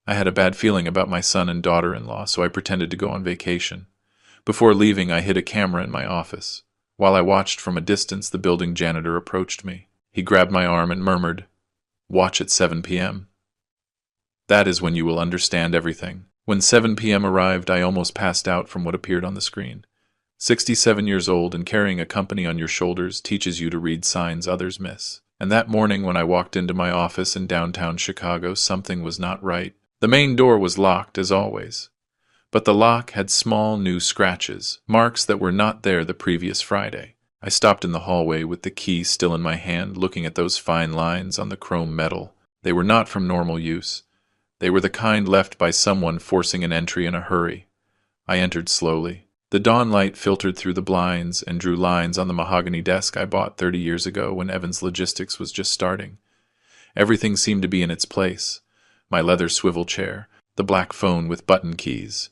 I had a bad feeling about my son and daughter-in-law, so I pretended to go on vacation. Before leaving, I hid a camera in my office. While I watched from a distance, the building janitor approached me. He grabbed my arm and murmured, "Watch at 7 p.m. That is when you will understand everything." When 7 p.m. arrived, I almost passed out from what appeared on the screen. 67 years old and carrying a company on your shoulders teaches you to read signs others miss. And that morning when I walked into my office in downtown Chicago, something was not right. The main door was locked, as always. But the lock had small new scratches, marks that were not there the previous Friday. I stopped in the hallway with the key still in my hand, looking at those fine lines on the chrome metal. They were not from normal use. They were the kind left by someone forcing an entry in a hurry. I entered slowly. The dawn light filtered through the blinds and drew lines on the mahogany desk I bought 30 years ago when Evans Logistics was just starting. Everything seemed to be in its place. My leather swivel chair, the black phone with button keys,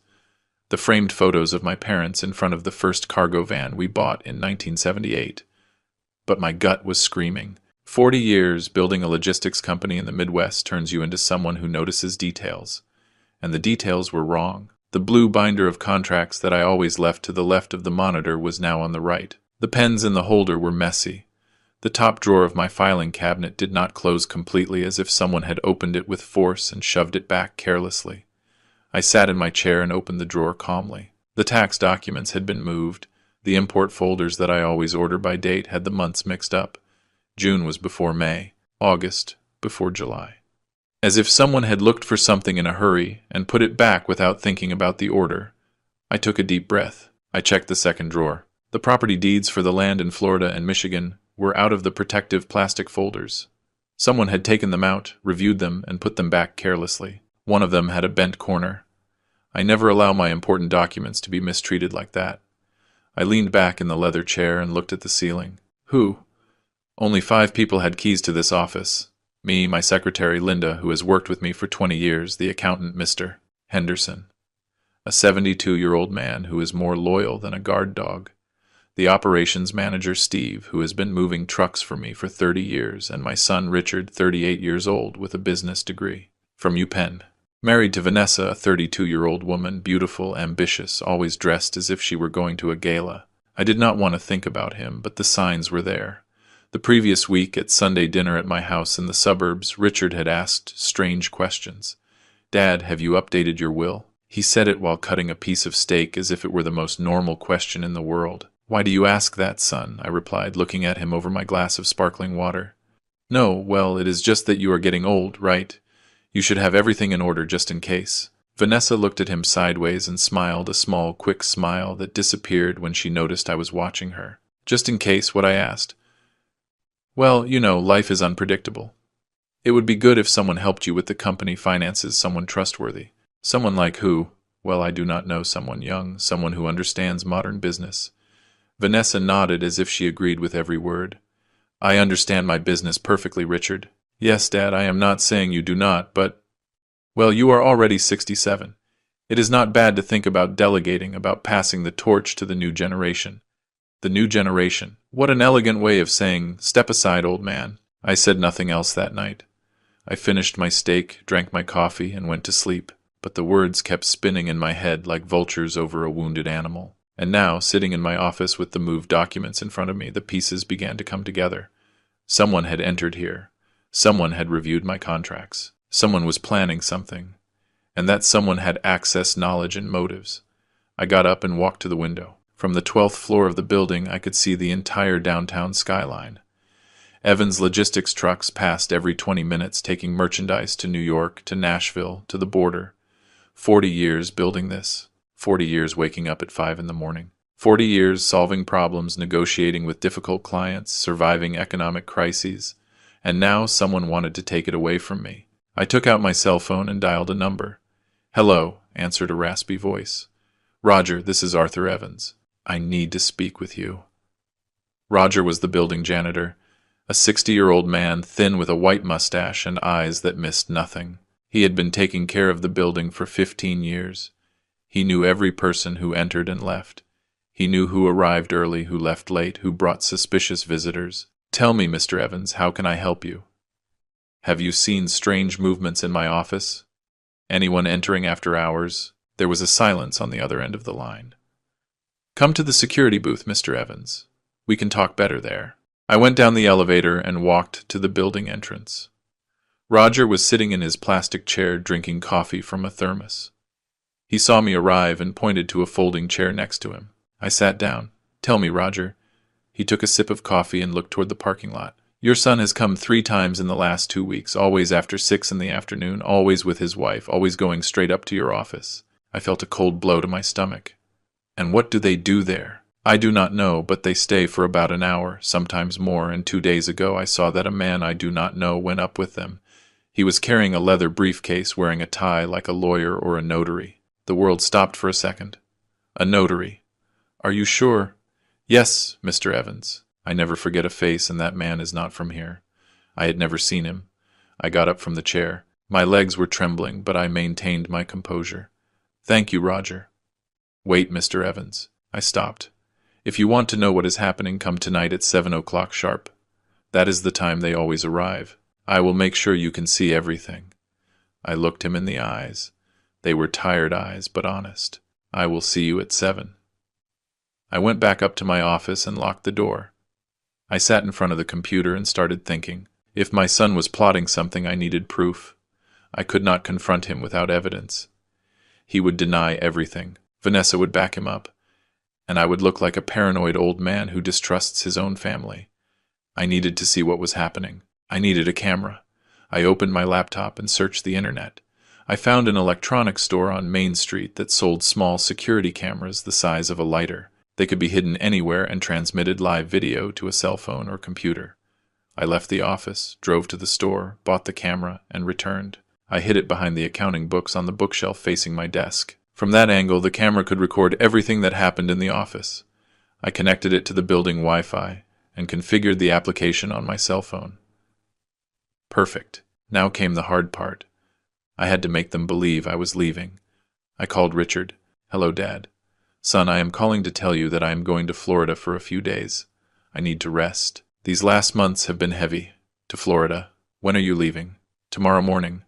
the framed photos of my parents in front of the first cargo van we bought in 1978. But my gut was screaming. 40 years building a logistics company in the Midwest turns you into someone who notices details. And the details were wrong. The blue binder of contracts that I always left to the left of the monitor was now on the right. The pens in the holder were messy. The top drawer of my filing cabinet did not close completely, as if someone had opened it with force and shoved it back carelessly. I sat in my chair and opened the drawer calmly. The tax documents had been moved. The import folders that I always order by date had the months mixed up. June was before May, August before July. As if someone had looked for something in a hurry and put it back without thinking about the order. I took a deep breath. I checked the second drawer. The property deeds for the land in Florida and Michigan were out of the protective plastic folders. Someone had taken them out, reviewed them, and put them back carelessly. One of them had a bent corner. I never allow my important documents to be mistreated like that. I leaned back in the leather chair and looked at the ceiling. Who? Only 5 people had keys to this office. Me, my secretary Linda, who has worked with me for 20 years, the accountant Mr. Henderson, a 72-year-old man who is more loyal than a guard dog, the operations manager Steve, who has been moving trucks for me for 30 years, and my son Richard, 38 years old, with a business degree from UPenn. Married to Vanessa, a 32-year-old woman, beautiful, ambitious, always dressed as if she were going to a gala. I did not want to think about him, but the signs were there. The previous week, at Sunday dinner at my house in the suburbs, Richard had asked strange questions. "Dad, have you updated your will?" He said it while cutting a piece of steak as if it were the most normal question in the world. "Why do you ask that, son?" I replied, looking at him over my glass of sparkling water. "No, well, it is just that you are getting old, right? You should have everything in order just in case." Vanessa looked at him sideways and smiled, a small, quick smile that disappeared when she noticed I was watching her. "Just in case, what?" I asked. "Well, you know, life is unpredictable. It would be good if someone helped you with the company finances, someone trustworthy." "Someone like who?" "Well, I do not know, someone young, someone who understands modern business." Vanessa nodded as if she agreed with every word. "I understand my business perfectly, Richard." "Yes, Dad, I am not saying you do not, but... Well, you are already 67. It is not bad to think about delegating, about passing the torch to the new generation." The new generation. What an elegant way of saying, "Step aside, old man." I said nothing else that night. I finished my steak, drank my coffee, and went to sleep. But the words kept spinning in my head like vultures over a wounded animal. And now, sitting in my office with the moved documents in front of me, the pieces began to come together. Someone had entered here. Someone had reviewed my contracts. Someone was planning something. And that someone had access, knowledge, and motives. I got up and walked to the window. From the 12th floor of the building, I could see the entire downtown skyline. Evans Logistics trucks passed every 20 minutes, taking merchandise to New York, to Nashville, to the border. 40 years building this. 40 years waking up at 5 in the morning. 40 years solving problems, negotiating with difficult clients, surviving economic crises. And now someone wanted to take it away from me. I took out my cell phone and dialed a number. "Hello," answered a raspy voice. "Roger, this is Arthur Evans. I need to speak with you." Roger was the building janitor, a 60-year-old man, thin with a white mustache and eyes that missed nothing. He had been taking care of the building for 15 years. He knew every person who entered and left. He knew who arrived early, who left late, who brought suspicious visitors. "Tell me, Mr. Evans, how can I help you?" "Have you seen strange movements in my office?" Anyone entering after hours? There was a silence on the other end of the line. Come to the security booth, Mr. Evans. We can talk better there. I went down the elevator and walked to the building entrance. Roger was sitting in his plastic chair drinking coffee from a thermos. He saw me arrive and pointed to a folding chair next to him. I sat down. Tell me, Roger. He took a sip of coffee and looked toward the parking lot. Your son has come 3 times in the last 2 weeks, always after 6 in the afternoon, always with his wife, always going straight up to your office. I felt a cold blow to my stomach. And what do they do there? I do not know, but they stay for about an hour, sometimes more, and 2 days ago I saw that a man I do not know went up with them. He was carrying a leather briefcase, wearing a tie like a lawyer or a notary. The world stopped for a second. A notary. Are you sure? Yes, Mr. Evans. I never forget a face, and that man is not from here. I had never seen him. I got up from the chair. My legs were trembling, but I maintained my composure. Thank you, Roger. Wait, Mr. Evans. I stopped. If you want to know what is happening, come tonight at 7 o'clock sharp. That is the time they always arrive. I will make sure you can see everything. I looked him in the eyes. They were tired eyes, but honest. I will see you at 7. I went back up to my office and locked the door. I sat in front of the computer and started thinking. If my son was plotting something, I needed proof. I could not confront him without evidence. He would deny everything. Vanessa would back him up. And I would look like a paranoid old man who distrusts his own family. I needed to see what was happening. I needed a camera. I opened my laptop and searched the internet. I found an electronics store on Main Street that sold small security cameras the size of a lighter. They could be hidden anywhere and transmitted live video to a cell phone or computer. I left the office, drove to the store, bought the camera, and returned. I hid it behind the accounting books on the bookshelf facing my desk. From that angle, the camera could record everything that happened in the office. I connected it to the building Wi-Fi and configured the application on my cell phone. Perfect. Now came the hard part. I had to make them believe I was leaving. I called Richard. Hello, Dad. Son, I am calling to tell you that I am going to Florida for a few days. I need to rest. These last months have been heavy. To Florida. When are you leaving? Tomorrow morning.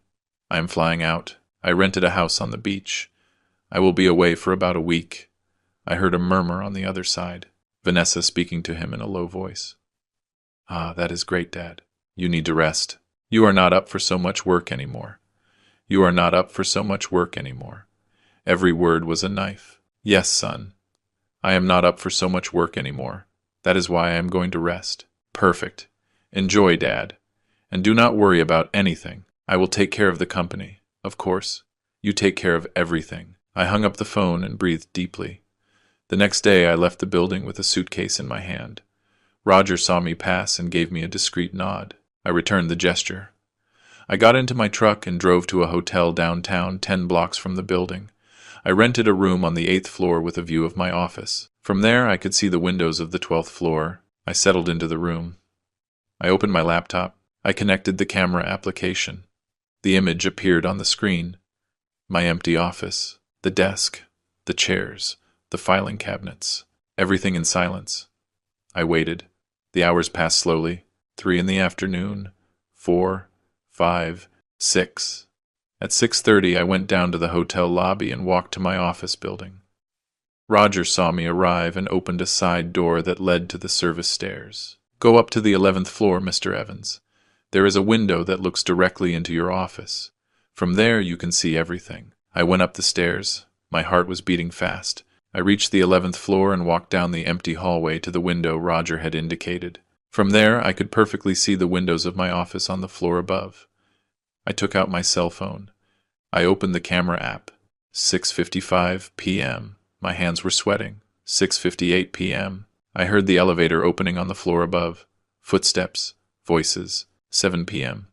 I am flying out. I rented a house on the beach. I will be away for about a week. I heard a murmur on the other side. Vanessa speaking to him in a low voice. Ah, that is great, Dad. You need to rest. You are not up for so much work anymore. You are not up for so much work anymore. Every word was a knife. Yes, son. I am not up for so much work anymore. That is why I am going to rest. Perfect. Enjoy, Dad. And do not worry about anything. I will take care of the company. Of course. You take care of everything. I hung up the phone and breathed deeply. The next day I left the building with a suitcase in my hand. Roger saw me pass and gave me a discreet nod. I returned the gesture. I got into my truck and drove to a hotel downtown 10 blocks from the building. I rented a room on the 8th floor with a view of my office. From there, I could see the windows of the 12th floor. I settled into the room. I opened my laptop. I connected the camera application. The image appeared on the screen. My empty office, the desk, the chairs, the filing cabinets, everything in silence. I waited. The hours passed slowly. 3 in the afternoon, 4, 5, 6. At 6:30, I went down to the hotel lobby and walked to my office building. Roger saw me arrive and opened a side door that led to the service stairs. Go up to the 11th floor, Mr. Evans. There is a window that looks directly into your office. From there, you can see everything. I went up the stairs. My heart was beating fast. I reached the 11th floor and walked down the empty hallway to the window Roger had indicated. From there, I could perfectly see the windows of my office on the floor above. I took out my cell phone. I opened the camera app. 6:55 p.m. My hands were sweating. 6:58 p.m. I heard the elevator opening on the floor above. Footsteps. Voices. 7 p.m.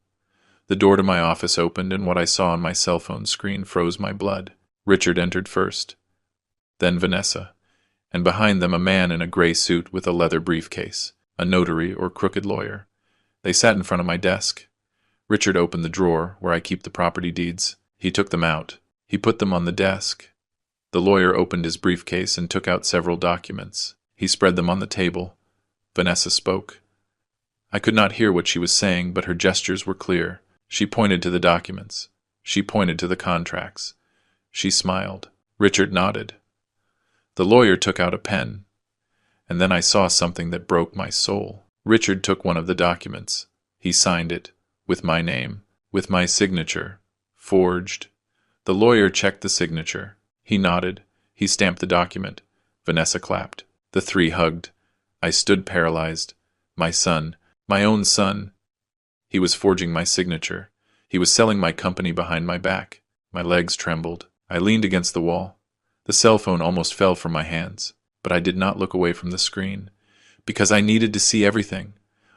The door to my office opened, and what I saw on my cell phone screen froze my blood. Richard entered first. Then Vanessa. And behind them a man in a gray suit with a leather briefcase. A notary or crooked lawyer. They sat in front of my desk. Richard opened the drawer where I keep the property deeds. He took them out. He put them on the desk. The lawyer opened his briefcase and took out several documents. He spread them on the table. Vanessa spoke. I could not hear what she was saying, but her gestures were clear. She pointed to the documents. She pointed to the contracts. She smiled. Richard nodded. The lawyer took out a pen, and then I saw something that broke my soul. Richard took one of the documents. He signed it, with my name, with my signature, forged. The lawyer checked the signature. He nodded. He stamped the document. Vanessa clapped. The three hugged. I stood paralyzed. My son, my own son. He was forging my signature. He was selling my company behind my back. My legs trembled. I leaned against the wall. The cell phone almost fell from my hands, but I did not look away from the screen, because I needed to see everything.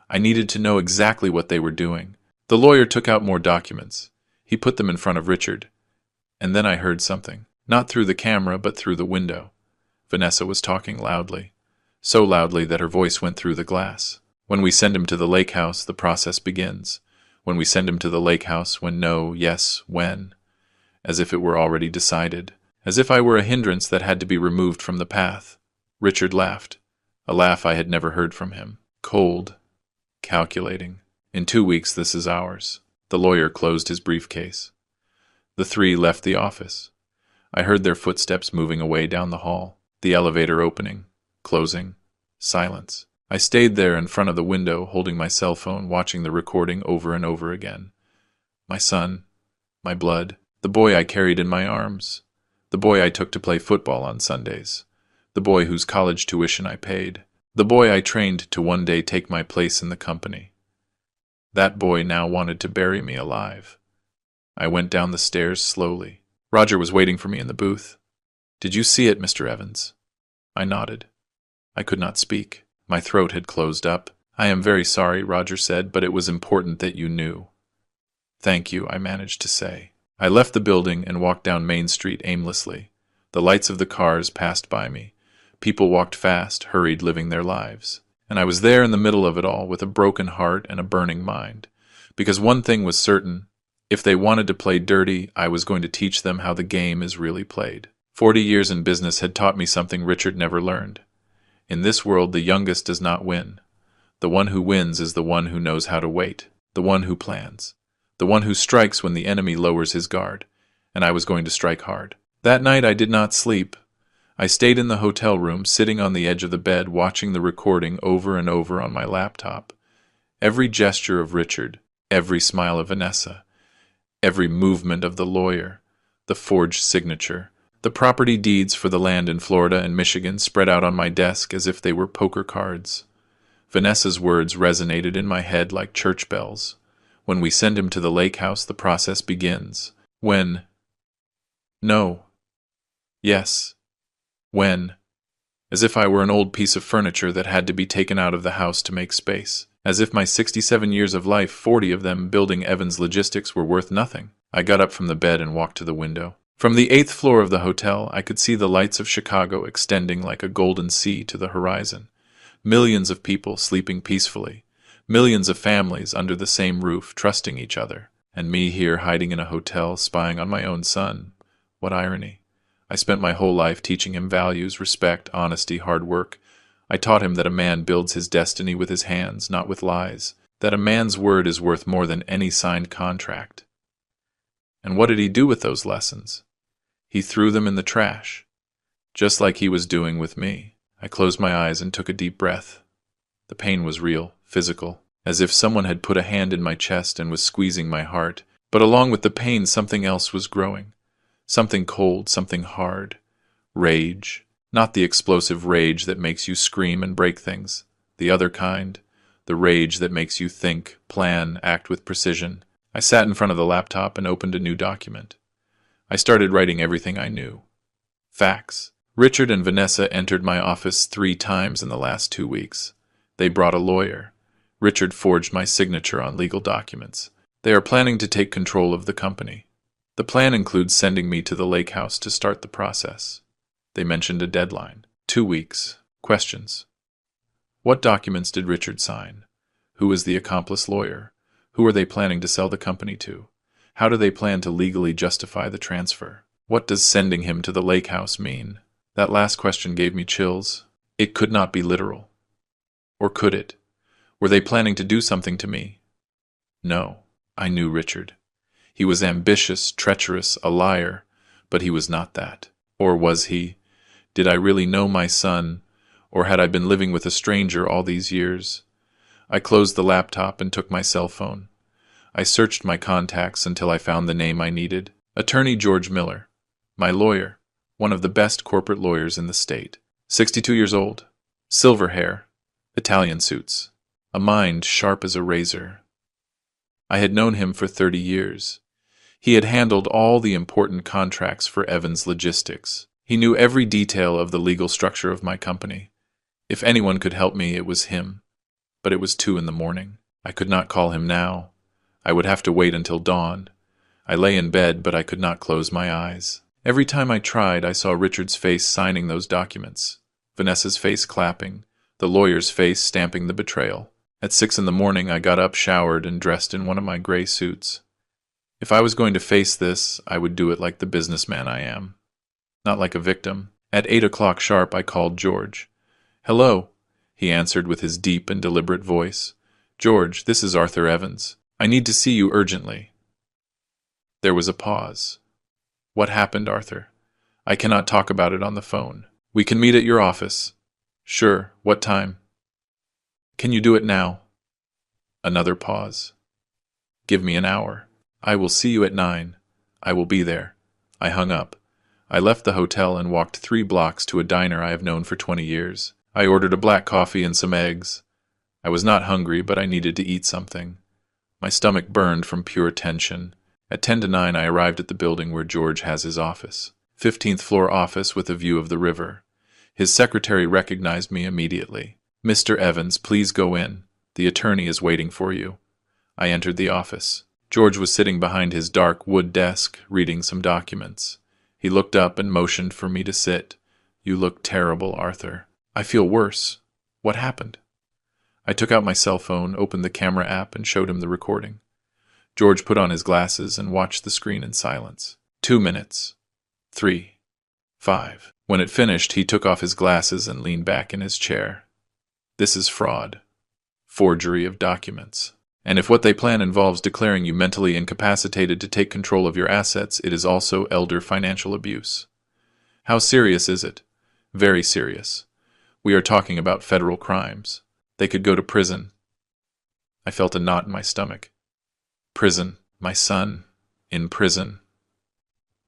I needed to know exactly what they were doing. The lawyer took out more documents. He put them in front of Richard. And then I heard something, not through the camera, but through the window. Vanessa was talking loudly, so loudly that her voice went through the glass. When we send him to the lake house, the process begins. When we send him to the lake house, when no, yes, when. As if it were already decided. As if I were a hindrance that had to be removed from the path. Richard laughed. A laugh I had never heard from him. Cold. Calculating. In 2 weeks, this is ours. The lawyer closed his briefcase. The three left the office. I heard their footsteps moving away down the hall. The elevator opening. Closing. Silence. I stayed there in front of the window, holding my cell phone, watching the recording over and over again. My son. My blood. The boy I carried in my arms. The boy I took to play football on Sundays. The boy whose college tuition I paid. The boy I trained to one day take my place in the company. That boy now wanted to bury me alive. I went down the stairs slowly. Roger was waiting for me in the booth. "Did you see it, Mr. Evans?" I nodded. I could not speak. My throat had closed up. "I am very sorry," Roger said, "but it was important that you knew." "Thank you," I managed to say. I left the building and walked down Main Street aimlessly. The lights of the cars passed by me. People walked fast, hurried, living their lives. And I was there in the middle of it all, with a broken heart and a burning mind. Because one thing was certain: if they wanted to play dirty, I was going to teach them how the game is really played. 40 years in business had taught me something Richard never learned. In this world, the youngest does not win. The one who wins is the one who knows how to wait, the one who plans. The one who strikes when the enemy lowers his guard, and I was going to strike hard. That night I did not sleep. I stayed in the hotel room, sitting on the edge of the bed, watching the recording over and over on my laptop. Every gesture of Richard, every smile of Vanessa, every movement of the lawyer, the forged signature, the property deeds for the land in Florida and Michigan spread out on my desk as if they were poker cards. Vanessa's words resonated in my head like church bells. When we send him to the lake house, the process begins. When? No. Yes. When? As if I were an old piece of furniture that had to be taken out of the house to make space. As if my 67 years of life, 40 of them building Evans Logistics, were worth nothing. I got up from the bed and walked to the window. From the 8th floor of the hotel, I could see the lights of Chicago extending like a golden sea to the horizon. Millions of people sleeping peacefully. Millions of families under the same roof, trusting each other. And me here hiding in a hotel, spying on my own son. What irony. I spent my whole life teaching him values, respect, honesty, hard work. I taught him that a man builds his destiny with his hands, not with lies. That a man's word is worth more than any signed contract. And what did he do with those lessons? He threw them in the trash. Just like he was doing with me. I closed my eyes and took a deep breath. The pain was real, physical, as if someone had put a hand in my chest and was squeezing my heart. But along with the pain, something else was growing. Something cold, something hard. Rage. Not the explosive rage that makes you scream and break things. The other kind. The rage that makes you think, plan, act with precision. I sat in front of the laptop and opened a new document. I started writing everything I knew. Facts. Richard and Vanessa entered my office 3 times in the last 2 weeks. They brought a lawyer. Richard forged my signature on legal documents. They are planning to take control of the company. The plan includes sending me to the lake house to start the process. They mentioned a deadline. 2 weeks. Questions. What documents did Richard sign? Who is the accomplice lawyer? Who are they planning to sell the company to? How do they plan to legally justify the transfer? What does sending him to the lake house mean? That last question gave me chills. It could not be literal. Or could it? Were they planning to do something to me? No, I knew Richard. He was ambitious, treacherous, a liar, but he was not that. Or was he? Did I really know my son, or had I been living with a stranger all these years? I closed the laptop and took my cell phone. I searched my contacts until I found the name I needed. Attorney George Miller. My lawyer. One of the best corporate lawyers in the state. 62 years old. Silver hair. Italian suits. A mind sharp as a razor. I had known him for 30 years. He had handled all the important contracts for Evans Logistics. He knew every detail of the legal structure of my company. If anyone could help me, it was him. But it was 2 a.m. I could not call him now. I would have to wait until dawn. I lay in bed, but I could not close my eyes. Every time I tried, I saw Richard's face signing those documents, Vanessa's face clapping, the lawyer's face stamping the betrayal. At 6 a.m, I got up, showered, and dressed in one of my gray suits. If I was going to face this, I would do it like the businessman I am. Not like a victim. At 8 o'clock sharp, I called George. "Hello," he answered with his deep and deliberate voice. "George, this is Arthur Evans. I need to see you urgently." There was a pause. "What happened, Arthur?" "I cannot talk about it on the phone. We can meet at your office." "Sure. What time?" "Can you do it now?" Another pause. "Give me an hour." "I will see you at 9. I will be there." I hung up. I left the hotel and walked 3 blocks to a diner I have known for 20 years. I ordered a black coffee and some eggs. I was not hungry, but I needed to eat something. My stomach burned from pure tension. At 10 to 9, I arrived at the building where George has his office. 15th floor office with a view of the river. His secretary recognized me immediately. "Mr. Evans, please go in. The attorney is waiting for you." I entered the office. George was sitting behind his dark wood desk, reading some documents. He looked up and motioned for me to sit. "You look terrible, Arthur." "I feel worse. What happened?" I took out my cell phone, opened the camera app, and showed him the recording. George put on his glasses and watched the screen in silence. 2 minutes. 3. 5. When it finished, he took off his glasses and leaned back in his chair. "This is fraud. Forgery of documents. And if what they plan involves declaring you mentally incapacitated to take control of your assets, it is also elder financial abuse." "How serious is it?" "Very serious. We are talking about federal crimes. They could go to prison." I felt a knot in my stomach. Prison. My son. In prison.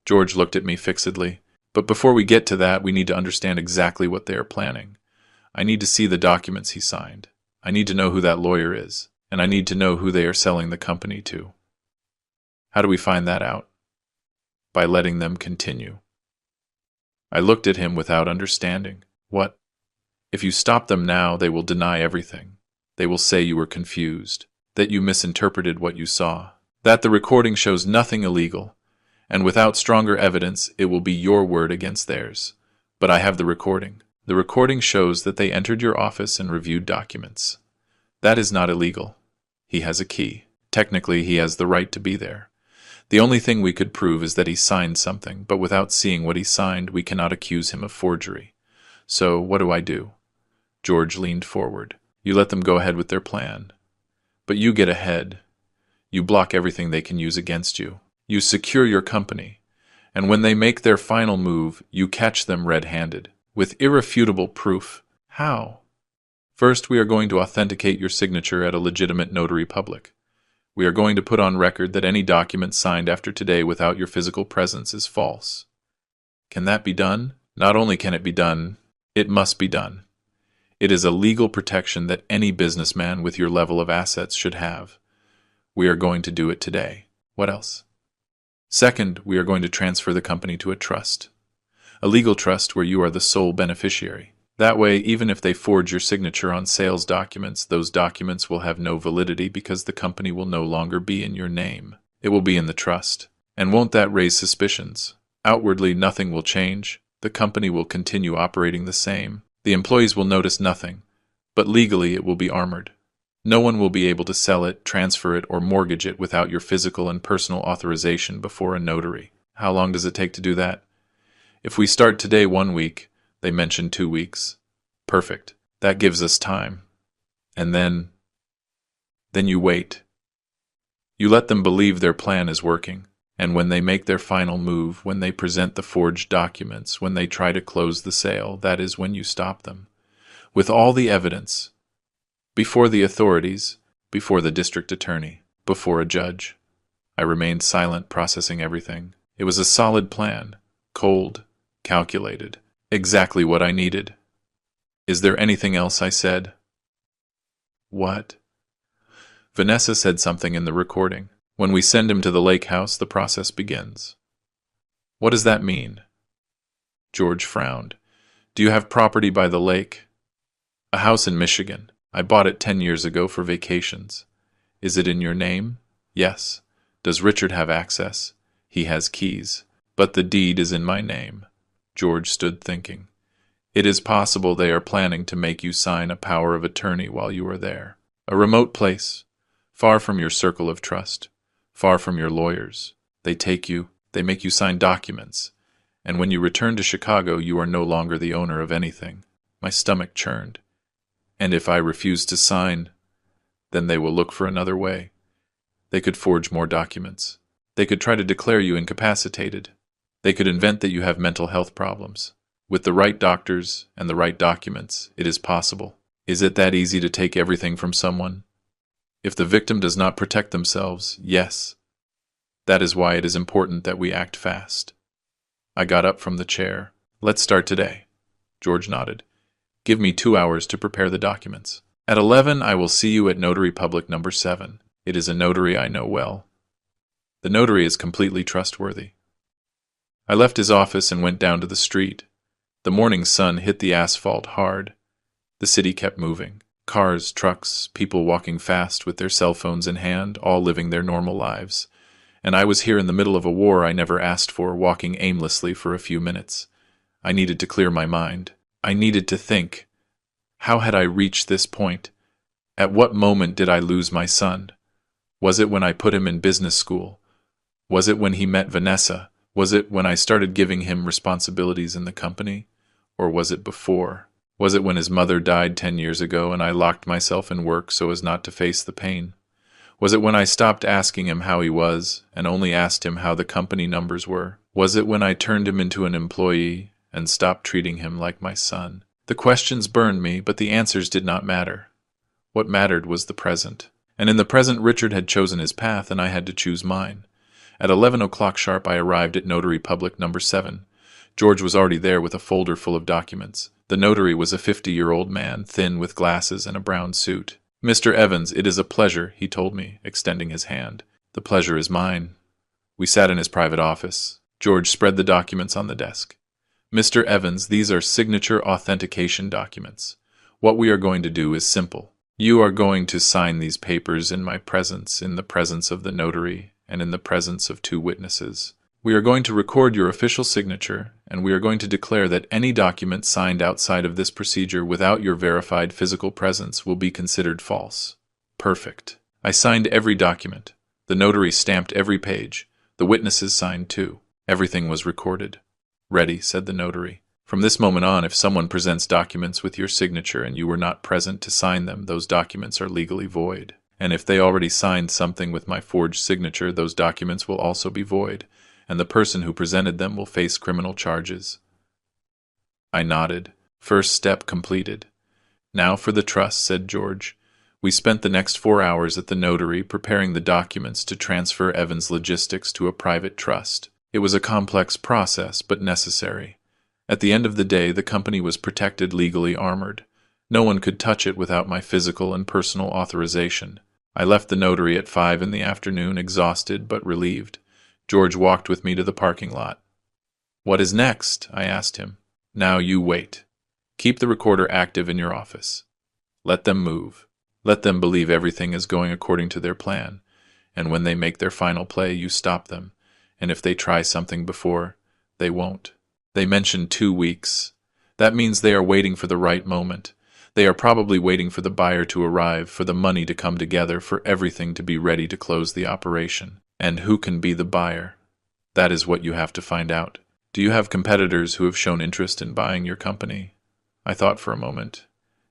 George looked at me fixedly. "But before we get to that, we need to understand exactly what they are planning. I need to see the documents he signed. I need to know who that lawyer is. And I need to know who they are selling the company to." "How do we find that out?" "By letting them continue." I looked at him without understanding. "What?" "If you stop them now, they will deny everything. They will say you were confused, that you misinterpreted what you saw, that the recording shows nothing illegal, and without stronger evidence, it will be your word against theirs. But I have the recording. The recording shows that they entered your office and reviewed documents. That is not illegal. He has a key. Technically, he has the right to be there. The only thing we could prove is that he signed something, but without seeing what he signed, we cannot accuse him of forgery. So, what do I do?" George leaned forward. "You let them go ahead with their plan. But you get ahead. You block everything they can use against you. You secure your company. And when they make their final move, you catch them red-handed, with irrefutable proof." "How?" "First, we are going to authenticate your signature at a legitimate notary public. We are going to put on record that any document signed after today without your physical presence is false." "Can that be done?" "Not only can it be done, it must be done. It is a legal protection that any businessman with your level of assets should have. We are going to do it today." "What else?" "Second, we are going to transfer the company to a trust. A legal trust where you are the sole beneficiary. That way, even if they forge your signature on sales documents, those documents will have no validity because the company will no longer be in your name. It will be in the trust. And won't that raise suspicions? Outwardly, nothing will change. The company will continue operating the same. The employees will notice nothing. But legally, it will be armored. No one will be able to sell it, transfer it, or mortgage it without your physical and personal authorization before a notary." "How long does it take to do that?" "If we start today 1 week, they mentioned 2 weeks. Perfect. That gives us time. And then you wait. You let them believe their plan is working, and when they make their final move, when they present the forged documents, when they try to close the sale, that is when you stop them. With all the evidence, before the authorities, before the district attorney, before a judge. I remained silent, processing everything. It was a solid plan, cold, calculated, exactly what I needed. Is there anything else? I said. What? Vanessa said something in the recording. When we send him to the lake house, the process begins. What does that mean? George frowned. Do you have property by the lake? A house in Michigan. I bought it 10 years ago for vacations. Is it in your name? Yes. Does Richard have access? He has keys. But the deed is in my name. George stood thinking. It is possible they are planning to make you sign a power of attorney while you are there. A remote place, far from your circle of trust, far from your lawyers. They take you, they make you sign documents, and when you return to Chicago, you are no longer the owner of anything. My stomach churned. And if I refuse to sign, then they will look for another way. They could forge more documents. They could try to declare you incapacitated. They could invent that you have mental health problems. With the right doctors and the right documents, it is possible. Is it that easy to take everything from someone? If the victim does not protect themselves, yes. That is why it is important that we act fast. I got up from the chair. Let's start today. George nodded. Give me 2 hours to prepare the documents. At 11, I will see you at Notary Public number 7. It is a notary I know well. The notary is completely trustworthy. I left his office and went down to the street. The morning sun hit the asphalt hard. The city kept moving. Cars, trucks, people walking fast with their cell phones in hand, all living their normal lives. And I was here in the middle of a war I never asked for, walking aimlessly for a few minutes. I needed to clear my mind. I needed to think. How had I reached this point? At what moment did I lose my son? Was it when I put him in business school? Was it when he met Vanessa? Was it when I started giving him responsibilities in the company? Or was it before? Was it when his mother died 10 years ago and I locked myself in work so as not to face the pain? Was it when I stopped asking him how he was and only asked him how the company numbers were? Was it when I turned him into an employee and stopped treating him like my son? The questions burned me, but the answers did not matter. What mattered was the present. And in the present, Richard had chosen his path and I had to choose mine. At 11 o'clock sharp, I arrived at Notary Public number 7. George was already there with a folder full of documents. The notary was a 50-year-old man, thin with glasses and a brown suit. Mr. Evans, it is a pleasure, he told me, extending his hand. The pleasure is mine. We sat in his private office. George spread the documents on the desk. Mr. Evans, these are signature authentication documents. What we are going to do is simple. You are going to sign these papers in my presence, in the presence of the notary, and in the presence of 2 witnesses. We are going to record your official signature, and we are going to declare that any document signed outside of this procedure without your verified physical presence will be considered false. Perfect. I signed every document. The notary stamped every page. The witnesses signed too. Everything was recorded. Ready, said the notary. From this moment on, if someone presents documents with your signature and you were not present to sign them, those documents are legally void. And if they already signed something with my forged signature, those documents will also be void, and the person who presented them will face criminal charges. I nodded. First step completed. Now for the trust, said George. We spent the next 4 hours at the notary preparing the documents to transfer Evans Logistics to a private trust. It was a complex process, but necessary. At the end of the day, the company was protected, legally armored. No one could touch it without my physical and personal authorization. I left the notary at 5 in the afternoon, exhausted but relieved. George walked with me to the parking lot. What is next? I asked him. Now you wait. Keep the recorder active in your office. Let them move. Let them believe everything is going according to their plan. And when they make their final play, you stop them. And if they try something before, they won't. They mentioned 2 weeks. That means they are waiting for the right moment. They are probably waiting for the buyer to arrive, for the money to come together, for everything to be ready to close the operation. And who can be the buyer? That is what you have to find out. Do you have competitors who have shown interest in buying your company? I thought for a moment.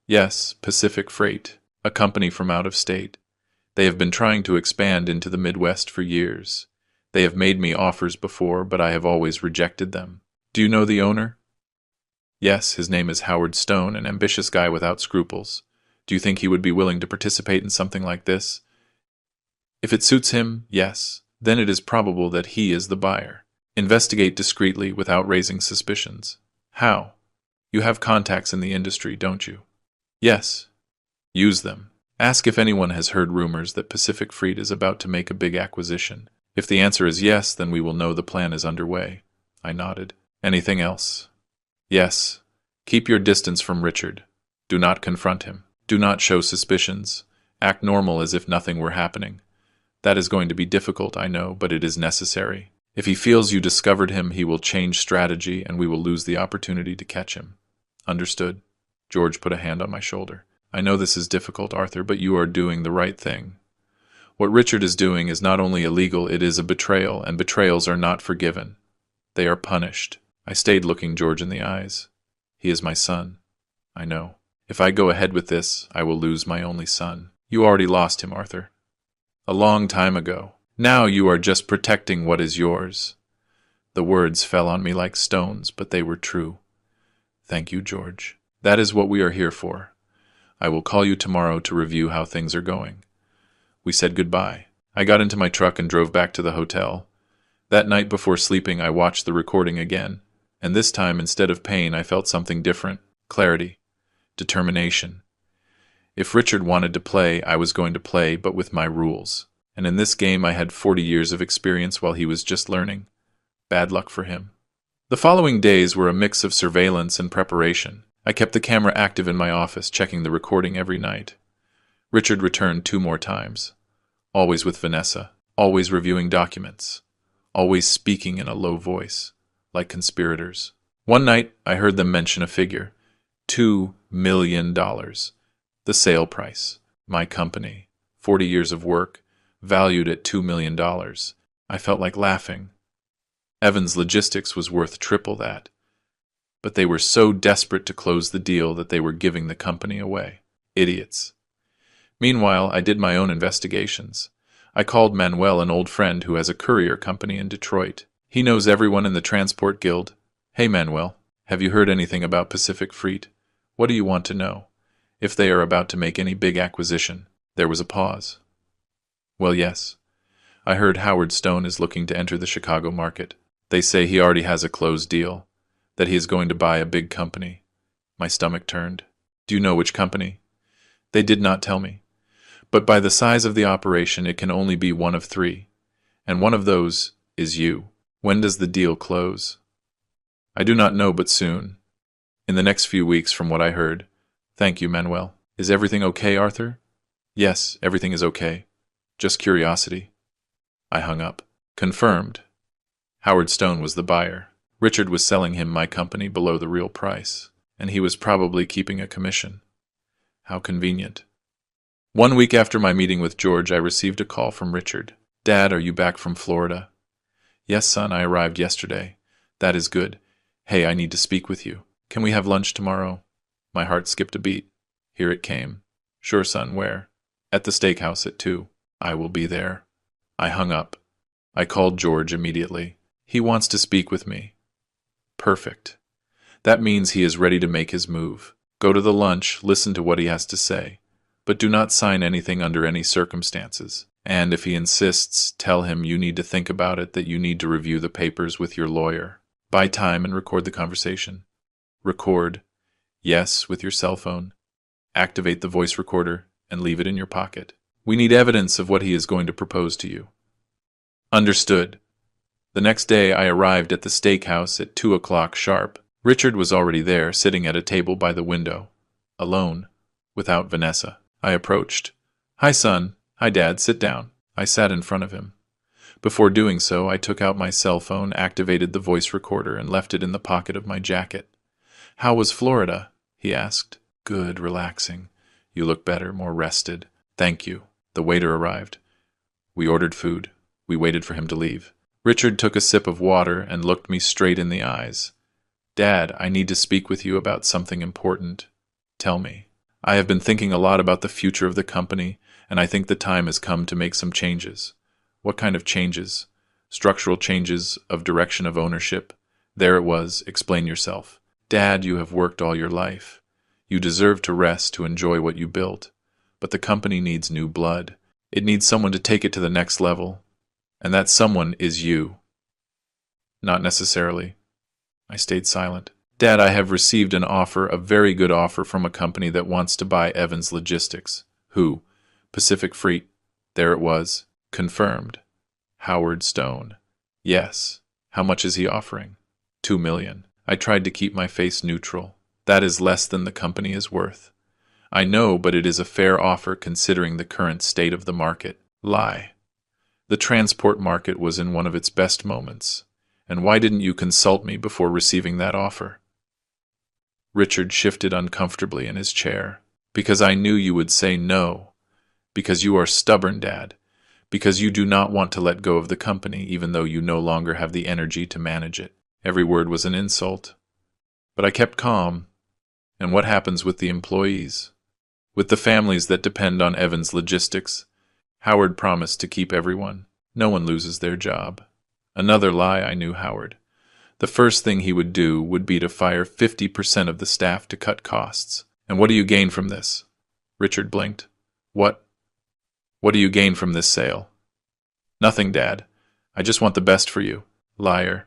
Yes, Pacific Freight, a company from out of state. They have been trying to expand into the Midwest for years. They have made me offers before, but I have always rejected them. Do you know the owner? Yes, his name is Howard Stone, an ambitious guy without scruples. Do you think he would be willing to participate in something like this? If it suits him, yes. Then it is probable that he is the buyer. Investigate discreetly without raising suspicions. How? You have contacts in the industry, don't you? Yes. Use them. Ask if anyone has heard rumors that Pacific Fleet is about to make a big acquisition. If the answer is yes, then we will know the plan is underway. I nodded. Anything else? Yes. Keep your distance from Richard. Do not confront him. Do not show suspicions. Act normal as if nothing were happening. That is going to be difficult, I know, but it is necessary. If he feels you discovered him, he will change strategy and we will lose the opportunity to catch him. Understood? George put a hand on my shoulder. I know this is difficult, Arthur, but you are doing the right thing. What Richard is doing is not only illegal, it is a betrayal, and betrayals are not forgiven. They are punished. I stayed looking George in the eyes. He is my son. I know. If I go ahead with this, I will lose my only son. You already lost him, Arthur. A long time ago. Now you are just protecting what is yours. The words fell on me like stones, but they were true. Thank you, George. That is what we are here for. I will call you tomorrow to review how things are going. We said goodbye. I got into my truck and drove back to the hotel. That night before sleeping, I watched the recording again, and this time, instead of pain, I felt something different. Clarity. Determination. If Richard wanted to play, I was going to play, but with my rules. And in this game I had 40 years of experience while he was just learning. Bad luck for him. The following days were a mix of surveillance and preparation. I kept the camera active in my office, checking the recording every night. Richard returned 2 more times. Always with Vanessa. Always reviewing documents. Always speaking in a low voice, like conspirators. One night I heard them mention a figure. $2 million. The sale price. My company. 40 years of work. Valued at $2 million. I felt like laughing. Evans Logistics was worth triple that. But they were so desperate to close the deal that they were giving the company away. Idiots. Meanwhile, I did my own investigations. I called Manuel, an old friend who has a courier company in Detroit. He knows everyone in the Transport Guild. Hey, Manuel, have you heard anything about Pacific Fleet? What do you want to know? If they are about to make any big acquisition. There was a pause. Well, yes. I heard Howard Stone is looking to enter the Chicago market. They say he already has a closed deal, that he is going to buy a big company. My stomach turned. Do you know which company? They did not tell me. But by the size of the operation, it can only be one of 3. And one of those is you. When does the deal close? I do not know, but soon. In the next few weeks, from what I heard. Thank you, Manuel. Is everything okay, Arthur? Yes, everything is okay. Just curiosity. I hung up. Confirmed. Howard Stone was the buyer. Richard was selling him my company below the real price, and he was probably keeping a commission. How convenient. 1 week after my meeting with George, I received a call from Richard. Dad, are you back from Florida? Yes, son, I arrived yesterday. That is good. Hey, I need to speak with you. Can we have lunch tomorrow? My heart skipped a beat. Here it came. Sure, son, where? At the steakhouse at 2. I will be there. I hung up. I called George immediately. He wants to speak with me. Perfect. That means he is ready to make his move. Go to the lunch, listen to what he has to say. But do not sign anything under any circumstances. And if he insists, tell him you need to think about it, that you need to review the papers with your lawyer. Buy time and record the conversation. Record. Yes, with your cell phone. Activate the voice recorder and leave it in your pocket. We need evidence of what he is going to propose to you. Understood. The next day I arrived at the steakhouse at 2 o'clock sharp. Richard was already there, sitting at a table by the window. Alone. Without Vanessa. I approached. Hi, son. Hi, Dad. Sit down. I sat in front of him. Before doing so, I took out my cell phone, activated the voice recorder, and left it in the pocket of my jacket. How was Florida? He asked. Good, relaxing. You look better, more rested. Thank you. The waiter arrived. We ordered food. We waited for him to leave. Richard took a sip of water and looked me straight in the eyes. Dad, I need to speak with you about something important. Tell me. I have been thinking a lot about the future of the company, and I think the time has come to make some changes. What kind of changes? Structural changes of direction of ownership. There it was, explain yourself. Dad, you have worked all your life. You deserve to rest, to enjoy what you built. But the company needs new blood. It needs someone to take it to the next level. And that someone is you. Not necessarily. I stayed silent. Dad, I have received an offer, a very good offer from a company that wants to buy Evans Logistics. Who? Pacific Freight. There it was. Confirmed. Howard Stone. Yes. How much is he offering? $2 million. I tried to keep my face neutral. That is less than the company is worth. I know, but it is a fair offer considering the current state of the market. Lie. The transport market was in one of its best moments. And why didn't you consult me before receiving that offer? Richard shifted uncomfortably in his chair. Because I knew you would say no. Because you are stubborn, Dad. Because you do not want to let go of the company, even though you no longer have the energy to manage it. Every word was an insult. But I kept calm. And what happens with the employees? With the families that depend on Evans Logistics? Howard promised to keep everyone. No one loses their job. Another lie. I knew Howard. The first thing he would do would be to fire 50% of the staff to cut costs. And what do you gain from this? Richard blinked. What do you gain from this sale? Nothing, Dad. I just want the best for you. Liar.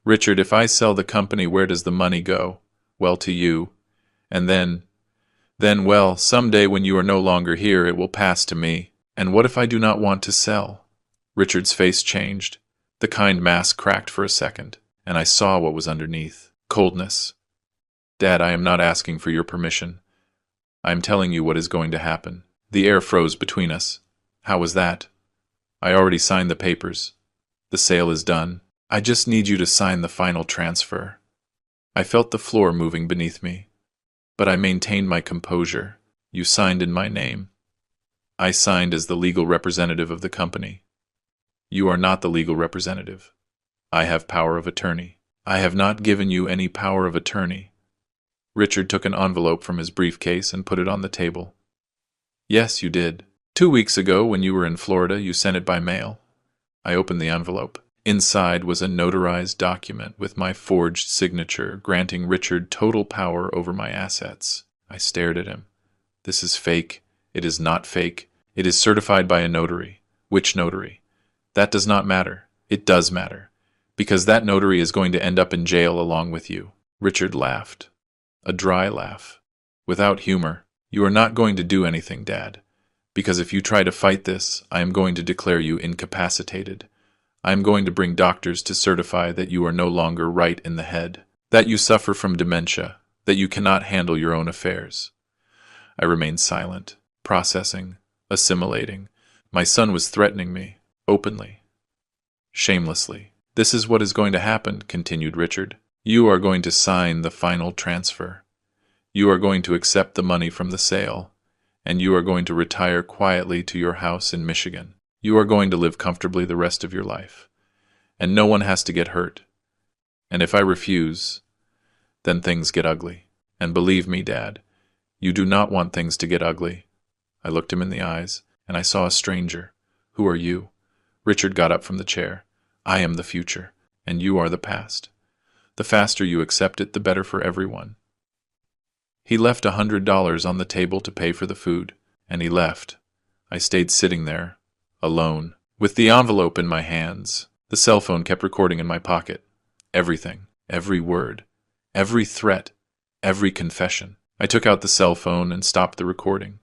Richard, if I sell the company, where does the money go? Well, to you. And then, well, someday when you are no longer here, it will pass to me. And what if I do not want to sell? Richard's face changed. The kind mask cracked for a second, and I saw what was underneath. Coldness. Dad, I am not asking for your permission. I am telling you what is going to happen. The air froze between us. How was that? I already signed the papers. The sale is done. I just need you to sign the final transfer. I felt the floor moving beneath me. But I maintained my composure. You signed in my name. I signed as the legal representative of the company. You are not the legal representative. I have power of attorney. I have not given you any power of attorney. Richard took an envelope from his briefcase and put it on the table. Yes, you did. 2 weeks ago, when you were in Florida, you sent it by mail. I opened the envelope. Inside was a notarized document with my forged signature, granting Richard total power over my assets. I stared at him. This is fake. It is not fake. It is certified by a notary. Which notary? That does not matter. It does matter. Because that notary is going to end up in jail along with you. Richard laughed. A dry laugh. Without humor. You are not going to do anything, Dad. Because if you try to fight this, I am going to declare you incapacitated. I am going to bring doctors to certify that you are no longer right in the head, that you suffer from dementia, that you cannot handle your own affairs. I remained silent, processing, assimilating. My son was threatening me, openly, shamelessly. This is what is going to happen, continued Richard. You are going to sign the final transfer. You are going to accept the money from the sale, and you are going to retire quietly to your house in Michigan. You are going to live comfortably the rest of your life, and no one has to get hurt. And if I refuse, then things get ugly. And believe me, Dad, you do not want things to get ugly. I looked him in the eyes, and I saw a stranger. Who are you? Richard got up from the chair. I am the future, and you are the past. The faster you accept it, the better for everyone. He left $100 on the table to pay for the food, and he left. I stayed sitting there, alone, with the envelope in my hands. The cell phone kept recording in my pocket. Everything, every word, every threat, every confession. I took out the cell phone and stopped the recording.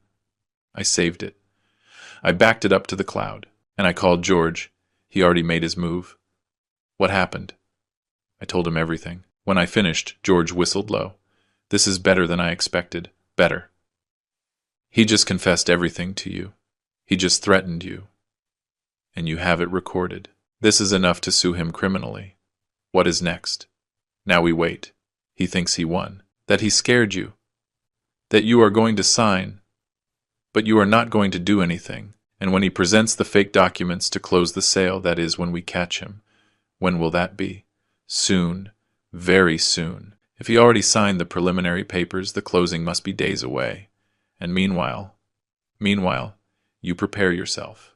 I saved it. I backed it up to the cloud, and I called George. He already made his move. What happened? I told him everything. When I finished, George whistled low. This is better than I expected. Better. He just confessed everything to you. He just threatened you. And you have it recorded. This is enough to sue him criminally. What is next? Now we wait. He thinks he won. That he scared you. That you are going to sign. But you are not going to do anything. And when he presents the fake documents to close the sale, that is when we catch him. When will that be? Soon. Very soon. If he already signed the preliminary papers, the closing must be days away. And meanwhile, You prepare yourself.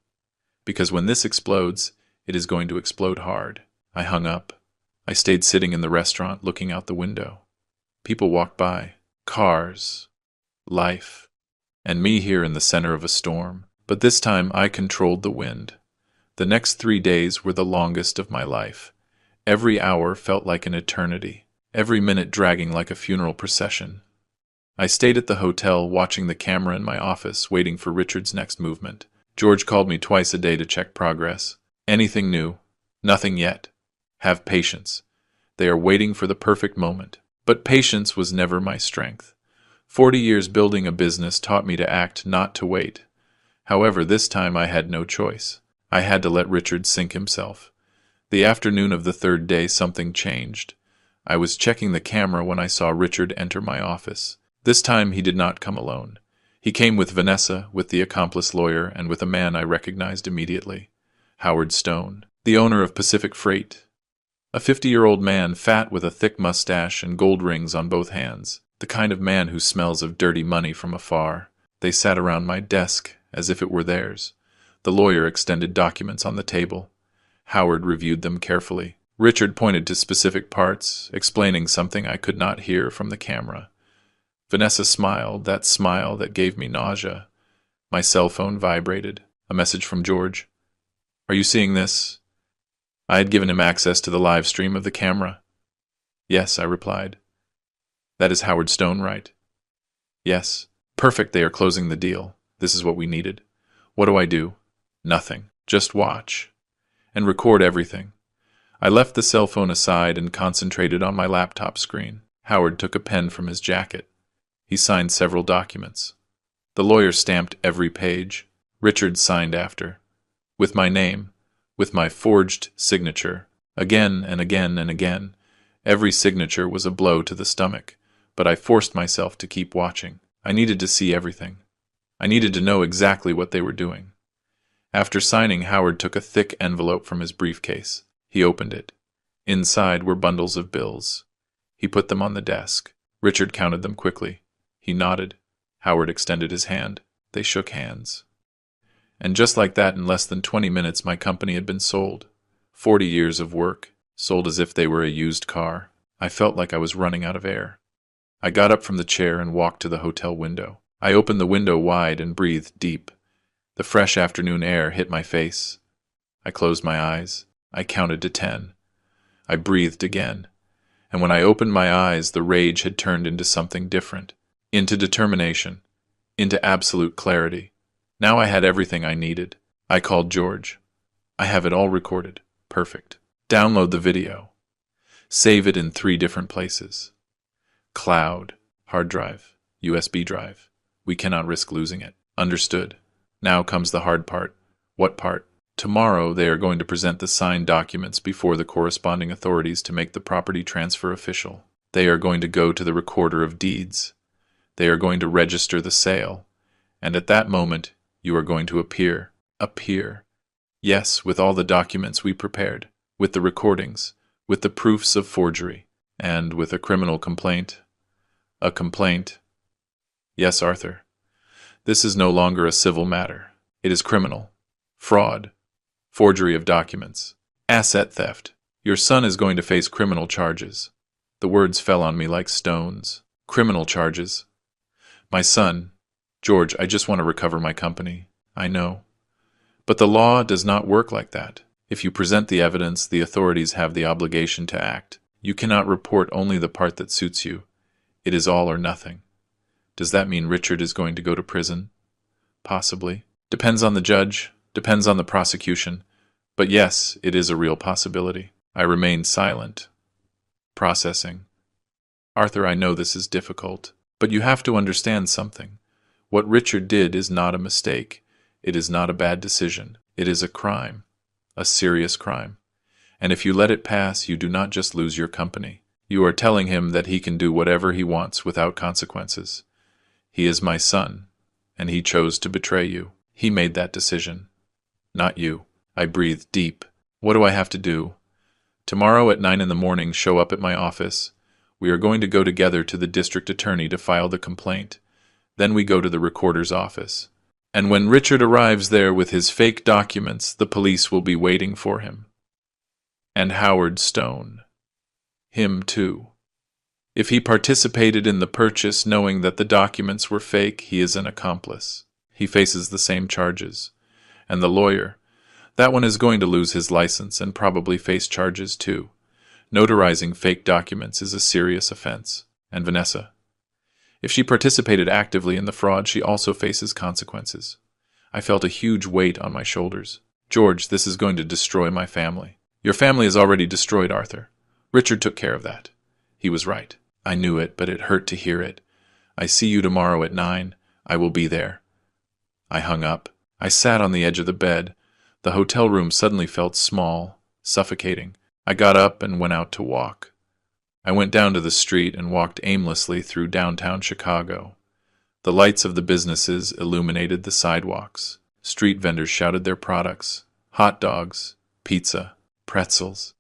Because when this explodes, it is going to explode hard. I hung up. I stayed sitting in the restaurant looking out the window. People walked by. Cars. Life. And me here in the center of a storm. But this time I controlled the wind. The next 3 days were the longest of my life. Every hour felt like an eternity. Every minute dragging like a funeral procession. I stayed at the hotel watching the camera in my office, waiting for Richard's next movement. George called me twice a day to check progress. Anything new? Nothing yet. Have patience. They are waiting for the perfect moment. But patience was never my strength. 40 years building a business taught me to act, not to wait. However, this time I had no choice. I had to let Richard sink himself. The afternoon of the third day, something changed. I was checking the camera when I saw Richard enter my office. This time he did not come alone. He came with Vanessa, with the accomplice lawyer, and with a man I recognized immediately. Howard Stone, the owner of Pacific Freight. A 50-year-old man, fat with a thick mustache and gold rings on both hands. The kind of man who smells of dirty money from afar. They sat around my desk, as if it were theirs. The lawyer extended documents on the table. Howard reviewed them carefully. Richard pointed to specific parts, explaining something I could not hear from the camera. Vanessa smiled, that smile that gave me nausea. My cell phone vibrated. A message from George. Are you seeing this? I had given him access to the live stream of the camera. Yes, I replied. That is Howard Stone, right? Yes. Perfect, they are closing the deal. This is what we needed. What do I do? Nothing. Just watch. And record everything. I left the cell phone aside and concentrated on my laptop screen. Howard took a pen from his jacket. He signed several documents. The lawyer stamped every page. Richard signed after. With my name. With my forged signature. Again and again and again. Every signature was a blow to the stomach, but I forced myself to keep watching. I needed to see everything. I needed to know exactly what they were doing. After signing, Howard took a thick envelope from his briefcase. He opened it. Inside were bundles of bills. He put them on the desk. Richard counted them quickly. He nodded. Howard extended his hand. They shook hands. And just like that, in less than 20 minutes, my company had been sold. 40 years of work, sold as if they were a used car. I felt like I was running out of air. I got up from the chair and walked to the hotel window. I opened the window wide and breathed deep. The fresh afternoon air hit my face. I closed my eyes. I counted to 10. I breathed again. And when I opened my eyes, the rage had turned into something different. Into determination. Into absolute clarity. Now I had everything I needed. I called George. I have it all recorded. Perfect. Download the video. Save it in 3 different places. Cloud, hard drive, USB drive. We cannot risk losing it. Understood. Now comes the hard part. What part? Tomorrow they are going to present the signed documents before the corresponding authorities to make the property transfer official. They are going to go to the recorder of deeds. They are going to register the sale. And at that moment, you are going to appear. Appear. Yes, with all the documents we prepared. With the recordings. With the proofs of forgery. And with a criminal complaint. A complaint. Yes, Arthur. This is no longer a civil matter. It is criminal. Fraud. Forgery of documents. Asset theft. Your son is going to face criminal charges. The words fell on me like stones. Criminal charges. My son. George, I just want to recover my company. I know. But the law does not work like that. If you present the evidence, the authorities have the obligation to act. You cannot report only the part that suits you. It is all or nothing. Does that mean Richard is going to go to prison? Possibly. Depends on the judge, depends on the prosecution. But yes, it is a real possibility. I remained silent. Processing. Arthur, I know this is difficult, but you have to understand something. What Richard did is not a mistake. It is not a bad decision. It is a crime. A serious crime. And if you let it pass, you do not just lose your company. You are telling him that he can do whatever he wants without consequences. He is my son, and he chose to betray you. He made that decision. Not you. I breathed deep. What do I have to do? Tomorrow at 9 in the morning, show up at my office. We are going to go together to the district attorney to file the complaint. Then we go to the recorder's office. And when Richard arrives there with his fake documents, the police will be waiting for him. And Howard Stone. Him too. If he participated in the purchase knowing that the documents were fake, he is an accomplice. He faces the same charges. And the lawyer, that one is going to lose his license and probably face charges too. Notarizing fake documents is a serious offense. And Vanessa, if she participated actively in the fraud, she also faces consequences. I felt a huge weight on my shoulders. George, this is going to destroy my family. Your family is already destroyed, Arthur. Richard took care of that. He was right. I knew it, but it hurt to hear it. I see you tomorrow at 9. I will be there. I hung up. I sat on the edge of the bed. The hotel room suddenly felt small, suffocating. I got up and went out to walk. I went down to the street and walked aimlessly through downtown Chicago. The lights of the businesses illuminated the sidewalks. Street vendors shouted their products: hot dogs, pizza, pretzels.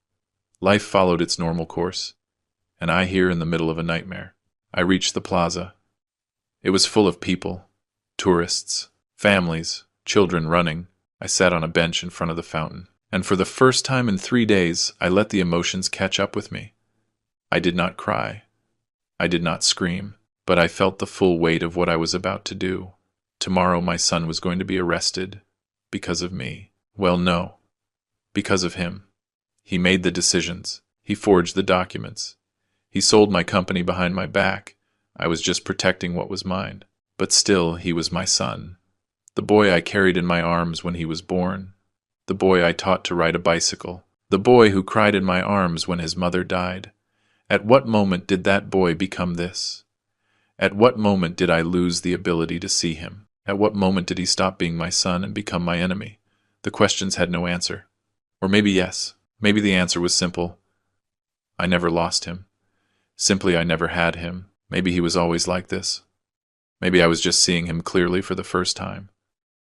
Life followed its normal course, and I here in the middle of a nightmare. I reached the plaza. It was full of people, tourists, families, children running. I sat on a bench in front of the fountain, and for the first time in 3 days, I let the emotions catch up with me. I did not cry. I did not scream, but I felt the full weight of what I was about to do. Tomorrow my son was going to be arrested. Because of me. Well, no. Because of him. He made the decisions. He forged the documents. He sold my company behind my back. I was just protecting what was mine. But still, he was my son. The boy I carried in my arms when he was born. The boy I taught to ride a bicycle. The boy who cried in my arms when his mother died. At what moment did that boy become this? At what moment did I lose the ability to see him? At what moment did he stop being my son and become my enemy? The questions had no answer. Or maybe yes. Maybe the answer was simple. I never lost him. Simply, I never had him. Maybe he was always like this. Maybe I was just seeing him clearly for the first time.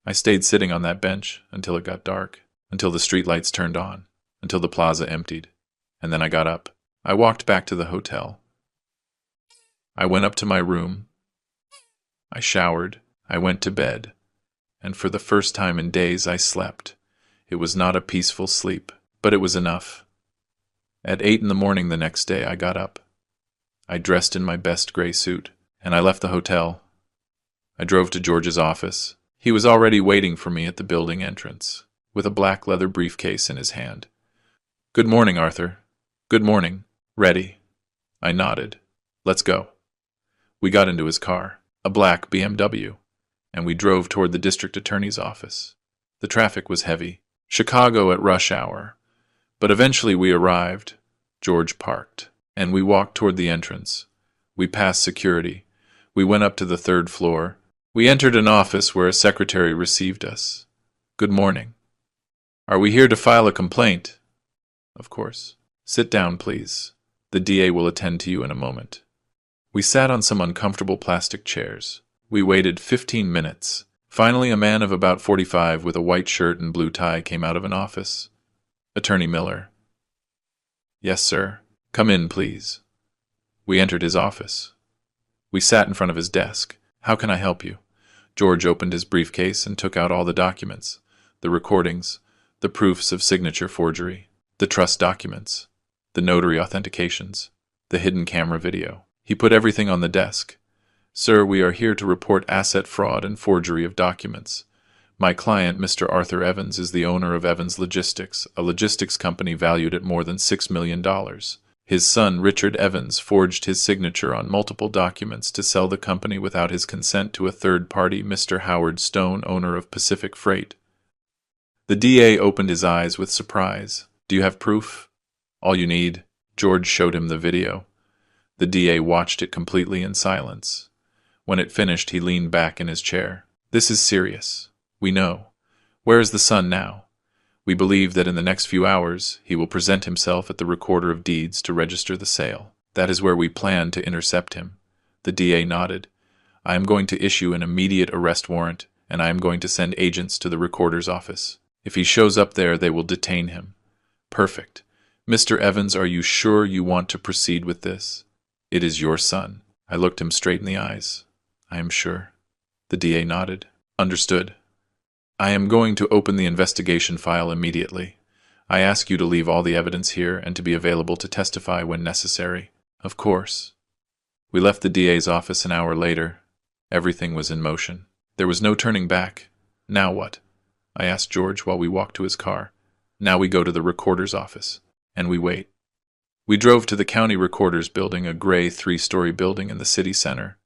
I stayed sitting on that bench until it got dark, until the streetlights turned on, until the plaza emptied. And then I got up. I walked back to the hotel. I went up to my room. I showered. I went to bed. And for the first time in days, I slept. It was not a peaceful sleep, but it was enough. At 8 in the morning the next day, I got up. I dressed in my best gray suit, and I left the hotel. I drove to George's office. He was already waiting for me at the building entrance, with a black leather briefcase in his hand. "Good morning, Arthur." "Good morning." "Ready?" I nodded. "Let's go." We got into his car, a black BMW, and we drove toward the district attorney's office. The traffic was heavy. Chicago at rush hour. But eventually we arrived. George parked, and we walked toward the entrance. We passed security. We went up to the 3rd floor. We entered an office where a secretary received us. "Good morning." "Are we here to file a complaint?" "Of course." "Sit down, please. The DA will attend to you in a moment." We sat on some uncomfortable plastic chairs. We waited 15 minutes. Finally, a man of about 45 with a white shirt and blue tie came out of an office. "Attorney Miller." "Yes, sir." "Come in, please." We entered his office. We sat in front of his desk. "How can I help you?" George opened his briefcase and took out all the documents, the recordings, the proofs of signature forgery, the trust documents, the notary authentications, the hidden camera video. He put everything on the desk. "Sir, we are here to report asset fraud and forgery of documents. My client, Mr. Arthur Evans, is the owner of Evans Logistics, a logistics company valued at more than $6 million. His son, Richard Evans, forged his signature on multiple documents to sell the company without his consent to a third party, Mr. Howard Stone, owner of Pacific Freight." The DA opened his eyes with surprise. "Do you have proof?" "All you need." George showed him the video. The DA watched it completely in silence. When it finished, he leaned back in his chair. "This is serious. We know. Where is the son now? We believe that in the next few hours he will present himself at the Recorder of Deeds to register the sale. That is where we plan to intercept him." The DA nodded. "I am going to issue an immediate arrest warrant, and I am going to send agents to the recorder's office. If he shows up there, they will detain him." "Perfect. Mr. Evans, are you sure you want to proceed with this? It is your son." I looked him straight in the eyes. "I am sure." The DA nodded. Understood. I am going to open the investigation file immediately. I ask you to leave all the evidence here and to be available to testify when necessary. Of course. We left the DA's office an hour later. Everything was in motion. There was no turning back. Now what? I asked George while we walked to his car. Now we go to the recorder's office. And we wait. We drove to the county recorder's building, a gray 3-story building in the city center.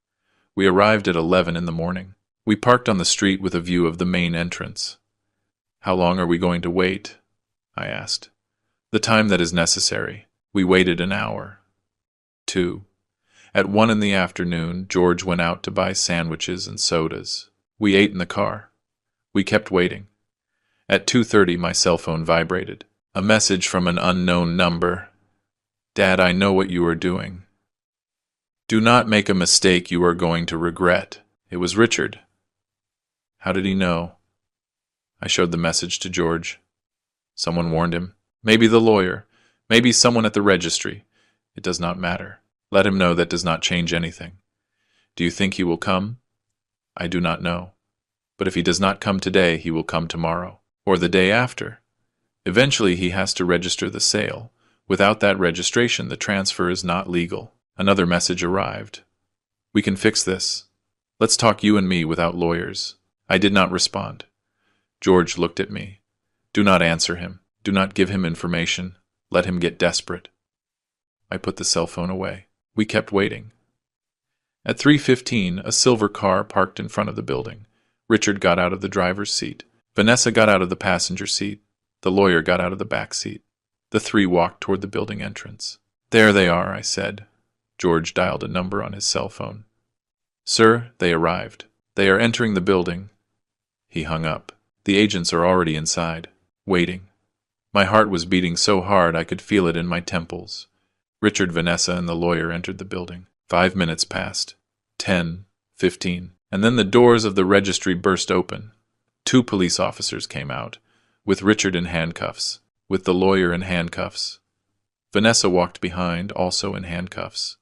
We arrived at 11 in the morning. We parked on the street with a view of the main entrance. How long are we going to wait? I asked. The time that is necessary. We waited an hour. 2. At 1 in the afternoon, George went out to buy sandwiches and sodas. We ate in the car. We kept waiting. At 2:30, my cell phone vibrated. A message from an unknown number. Dad, I know what you are doing. Do not make a mistake you are going to regret. It was Richard. How did he know? I showed the message to George. Someone warned him. Maybe the lawyer. Maybe someone at the registry. It does not matter. Let him know that does not change anything. Do you think he will come? I do not know. But if he does not come today, he will come tomorrow. Or the day after. Eventually he has to register the sale. Without that registration, the transfer is not legal. Another message arrived. We can fix this. Let's talk you and me without lawyers. I did not respond. George looked at me. Do not answer him. Do not give him information. Let him get desperate. I put the cell phone away. We kept waiting. At 3:15, a silver car parked in front of the building. Richard got out of the driver's seat. Vanessa got out of the passenger seat. The lawyer got out of the back seat. The 3 walked toward the building entrance. There they are, I said. George dialed a number on his cell phone. Sir, they arrived. They are entering the building. He hung up. The agents are already inside, waiting. My heart was beating so hard I could feel it in my temples. Richard, Vanessa, and the lawyer entered the building. 5 minutes passed. 10, 15, and then the doors of the registry burst open. 2 police officers came out, with Richard in handcuffs, with the lawyer in handcuffs. Vanessa walked behind, also in handcuffs.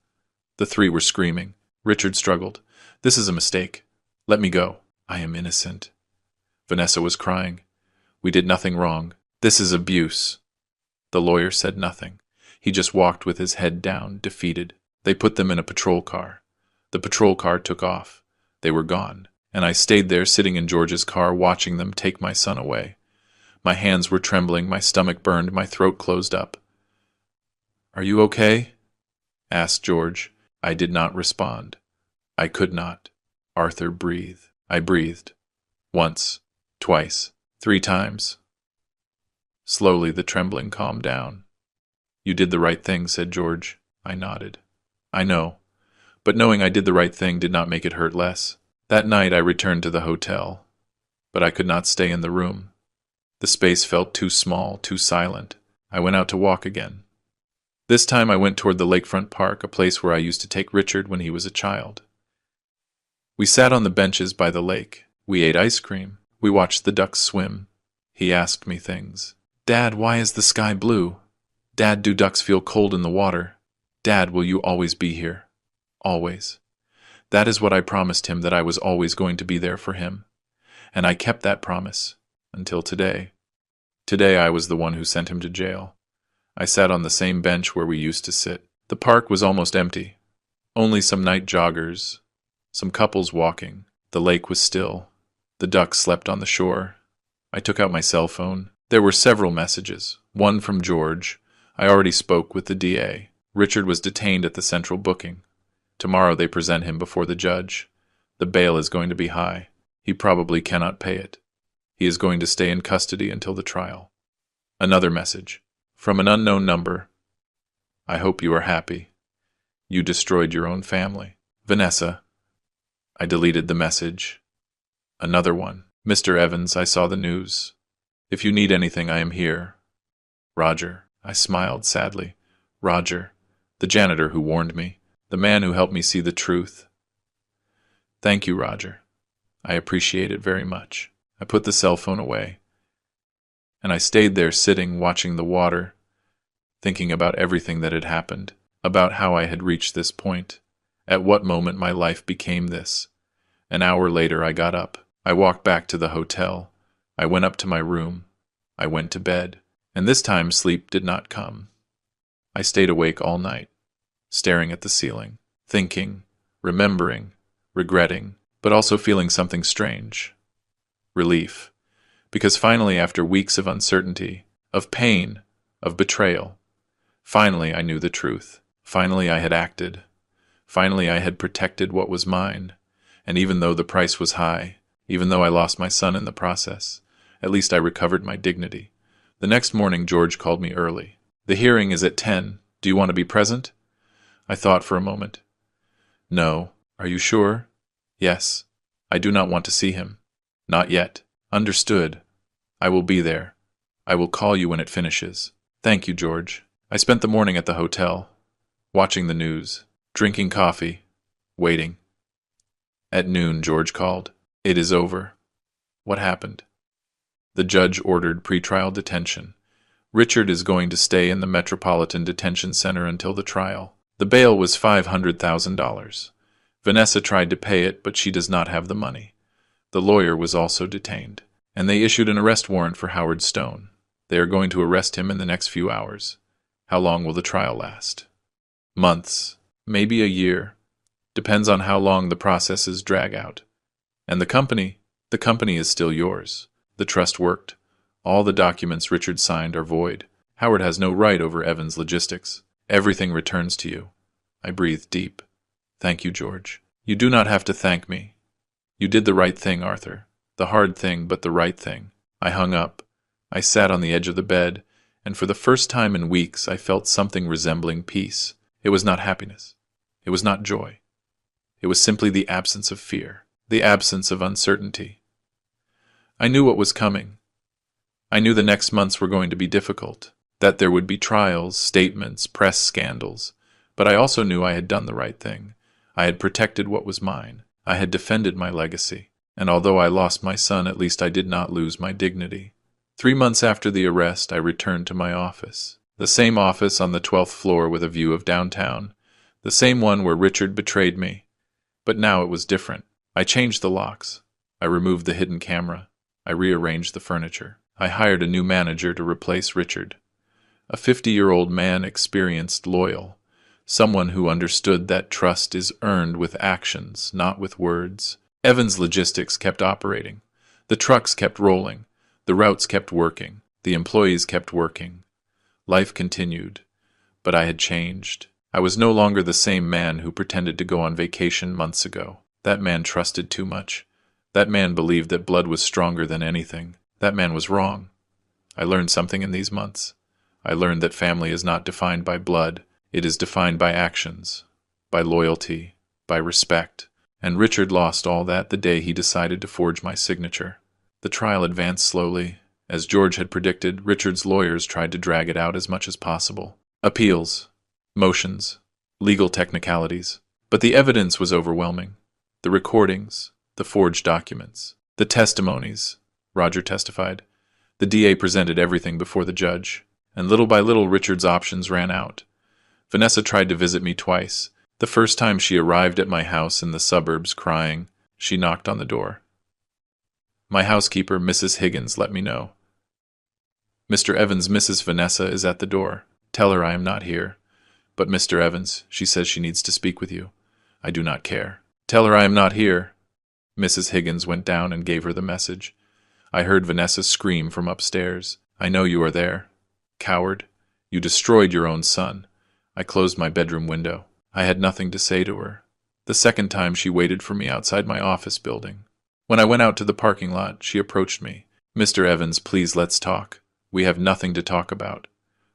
The 3 were screaming. Richard struggled. This is a mistake. Let me go. I am innocent. Vanessa was crying. We did nothing wrong. This is abuse. The lawyer said nothing. He just walked with his head down, defeated. They put them in a patrol car. The patrol car took off. They were gone, and I stayed there sitting in George's car watching them take my son away. My hands were trembling, my stomach burned, my throat closed up. Are you okay? Asked George. I did not respond. I could not. Arthur, breathe. I breathed. Once, twice, 3 times. Slowly the trembling calmed down. You did the right thing, said George. I nodded. I know. But knowing I did the right thing did not make it hurt less. That night I returned to the hotel. But I could not stay in the room. The space felt too small, too silent. I went out to walk again. This time I went toward the lakefront park, a place where I used to take Richard when he was a child. We sat on the benches by the lake. We ate ice cream. We watched the ducks swim. He asked me things. Dad, why is the sky blue? Dad, do ducks feel cold in the water? Dad, will you always be here? Always. That is what I promised him, that I was always going to be there for him. And I kept that promise. Until today. Today I was the one who sent him to jail. I sat on the same bench where we used to sit. The park was almost empty. Only some night joggers. Some couples walking. The lake was still. The ducks slept on the shore. I took out my cell phone. There were several messages. One from George. I already spoke with the DA. Richard was detained at the central booking. Tomorrow they present him before the judge. The bail is going to be high. He probably cannot pay it. He is going to stay in custody until the trial. Another message. From an unknown number. I hope you are happy. You destroyed your own family. Vanessa. I deleted the message. Another one. Mr. Evans, I saw the news. If you need anything, I am here. Roger. I smiled sadly. Roger. The janitor who warned me. The man who helped me see the truth. Thank you, Roger. I appreciate it very much. I put the cell phone away. And I stayed there sitting, watching the water, thinking about everything that had happened, about how I had reached this point, at what moment my life became this. An hour later I got up. I walked back to the hotel. I went up to my room. I went to bed. And this time sleep did not come. I stayed awake all night, staring at the ceiling, thinking, remembering, regretting, but also feeling something strange. Relief. Because finally, after weeks of uncertainty, of pain, of betrayal, finally I knew the truth. Finally I had acted. Finally I had protected what was mine. And even though the price was high, even though I lost my son in the process, at least I recovered my dignity. The next morning George called me early. "The hearing is at 10. Do you want to be present?" I thought for a moment. "No. Are you sure?" "Yes. I do not want to see him." "Not yet." "Understood. I will be there. I will call you when it finishes." "Thank you, George." I spent the morning at the hotel, watching the news, drinking coffee, waiting. At noon, George called. "It is over." "What happened?" "The judge ordered pretrial detention. Richard is going to stay in the Metropolitan Detention Center until the trial. The bail was $500,000. Vanessa tried to pay it, but she does not have the money. The lawyer was also detained, and they issued an arrest warrant for Howard Stone. They are going to arrest him in the next few hours. How long will the trial last? Months, maybe a year. Depends on how long the processes drag out. And the company is still yours. The trust worked. All the documents Richard signed are void. Howard has no right over Evan's logistics. Everything returns to you. I breathed deep. Thank you, George. You do not have to thank me. You did the right thing, Arthur. The hard thing, but the right thing. I hung up. I sat on the edge of the bed, and for the first time in weeks I felt something resembling peace. It was not happiness. It was not joy. It was simply the absence of fear, the absence of uncertainty. I knew what was coming. I knew the next months were going to be difficult, that there would be trials, statements, press scandals, but I also knew I had done the right thing. I had protected what was mine. I had defended my legacy, and although I lost my son, at least I did not lose my dignity. 3 months after the arrest, I returned to my office. The same office on the 12th floor with a view of downtown. The same one where Richard betrayed me. But now it was different. I changed the locks. I removed the hidden camera. I rearranged the furniture. I hired a new manager to replace Richard. A 50-year-old man, experienced, loyal. Someone who understood that trust is earned with actions, not with words. Evan's logistics kept operating. The trucks kept rolling. The routes kept working. The employees kept working. Life continued. But I had changed. I was no longer the same man who pretended to go on vacation months ago. That man trusted too much. That man believed that blood was stronger than anything. That man was wrong. I learned something in these months. I learned that family is not defined by blood. It is defined by actions, by loyalty, by respect. And Richard lost all that the day he decided to forge my signature. The trial advanced slowly. As George had predicted, Richard's lawyers tried to drag it out as much as possible. Appeals, motions, legal technicalities. But the evidence was overwhelming. The recordings, the forged documents, the testimonies, Roger testified. The DA presented everything before the judge, and little by little Richard's options ran out. Vanessa tried to visit me twice. The first time she arrived at my house in the suburbs crying, she knocked on the door. My housekeeper, Mrs. Higgins, let me know. "Mr. Evans, Mrs. Vanessa is at the door. Tell her I am not here." "But Mr. Evans, she says she needs to speak with you." "I do not care." "Tell her I am not here." Mrs. Higgins went down and gave her the message. I heard Vanessa scream from upstairs. "I know you are there. Coward. You destroyed your own son." I closed my bedroom window. I had nothing to say to her. The second time she waited for me outside my office building. When I went out to the parking lot, she approached me. "Mr. Evans, please let's talk. We have nothing to talk about.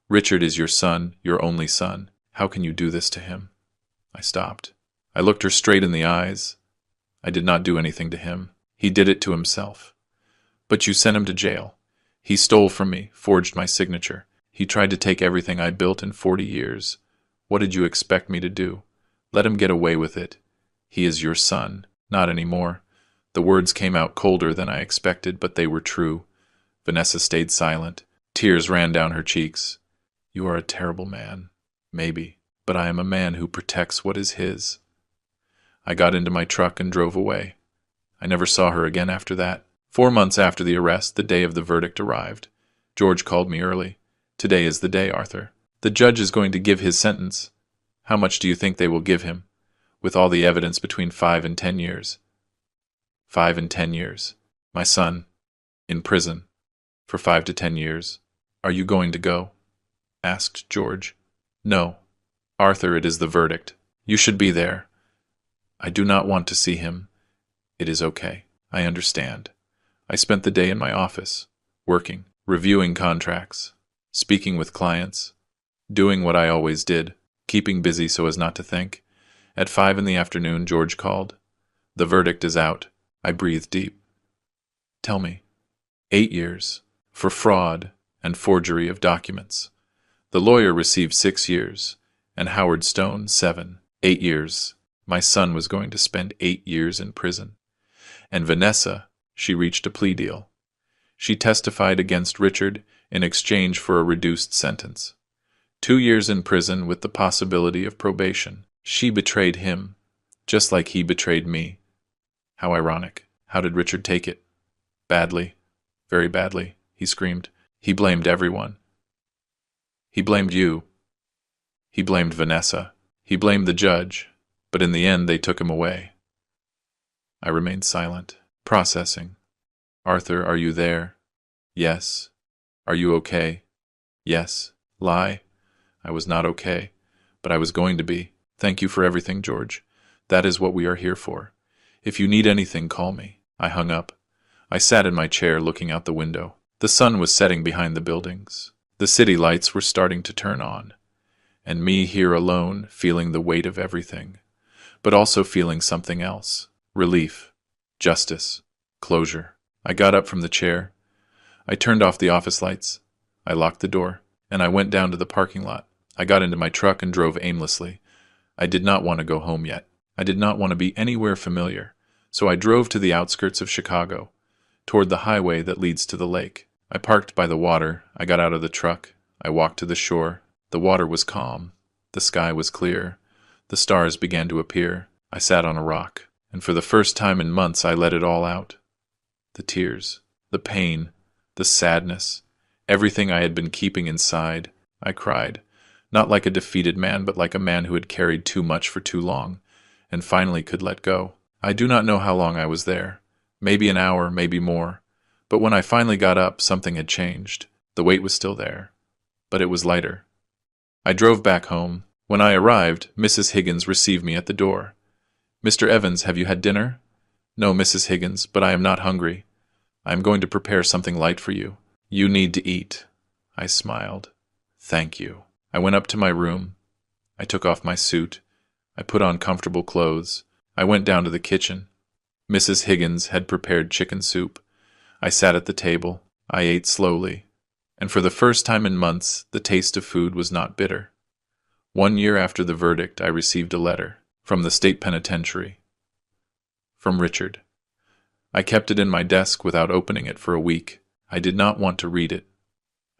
Richard is your son, your only son. How can you do this to him?" I stopped. I looked her straight in the eyes. "I did not do anything to him. He did it to himself." "But you sent him to jail. He stole from me, forged my signature. He tried to take everything I built in 40 years. What did you expect me to do? Let him get away with it. He is your son. Not anymore." The words came out colder than I expected, but they were true. Vanessa stayed silent. Tears ran down her cheeks. "You are a terrible man. Maybe. But I am a man who protects what is his." I got into my truck and drove away. I never saw her again after that. 4 months after the arrest, the day of the verdict arrived. George called me early. Today is the day, Arthur. The judge is going to give his sentence. How much do you think they will give him? With all the evidence, between 5 and 10 years. 5 and 10 years. My son, in prison, for 5 to 10 years. Are you going to go? Asked George. No. Arthur, it is the verdict. You should be there. I do not want to see him. It is okay. I understand. I spent the day in my office, working, reviewing contracts, speaking with clients, doing what I always did, keeping busy so as not to think. At 5 in the afternoon, George called. The verdict is out. I breathed deep. Tell me. 8 years, for fraud and forgery of documents. The lawyer received 6 years, and Howard Stone 7. 8 years. My son was going to spend 8 years in prison. And Vanessa, she reached a plea deal. She testified against Richard in exchange for a reduced sentence. 2 years in prison with the possibility of probation. She betrayed him, just like he betrayed me. How ironic. How did Richard take it? Badly. Very badly, he screamed. He blamed everyone. He blamed you. He blamed Vanessa. He blamed the judge. But in the end, they took him away. I remained silent, processing. Arthur, are you there? Yes. Are you okay? Yes. Lie. I was not okay, but I was going to be. Thank you for everything, George. That is what we are here for. If you need anything, call me. I hung up. I sat in my chair looking out the window. The sun was setting behind the buildings. The city lights were starting to turn on. And me here alone, feeling the weight of everything. But also feeling something else. Relief. Justice. Closure. I got up from the chair. I turned off the office lights. I locked the door, and I went down to the parking lot. I got into my truck and drove aimlessly. I did not want to go home yet. I did not want to be anywhere familiar, so I drove to the outskirts of Chicago, toward the highway that leads to the lake. I parked by the water. I got out of the truck. I walked to the shore. The water was calm. The sky was clear. The stars began to appear. I sat on a rock, and for the first time in months I let it all out. The tears, the pain, the sadness, everything I had been keeping inside. I cried, not like a defeated man, but like a man who had carried too much for too long, and finally could let go. I do not know how long I was there. Maybe an hour, maybe more. But when I finally got up, something had changed. The weight was still there, but it was lighter. I drove back home. When I arrived, Mrs. Higgins received me at the door. Mr. Evans, have you had dinner? No, Mrs. Higgins, but I am not hungry. I am going to prepare something light for you. You need to eat. I smiled. Thank you. I went up to my room. I took off my suit. I put on comfortable clothes. I went down to the kitchen. Mrs. Higgins had prepared chicken soup. I sat at the table. I ate slowly. And for the first time in months, the taste of food was not bitter. 1 year after the verdict, I received a letter from the state penitentiary. From Richard. I kept it in my desk without opening it for a week. I did not want to read it.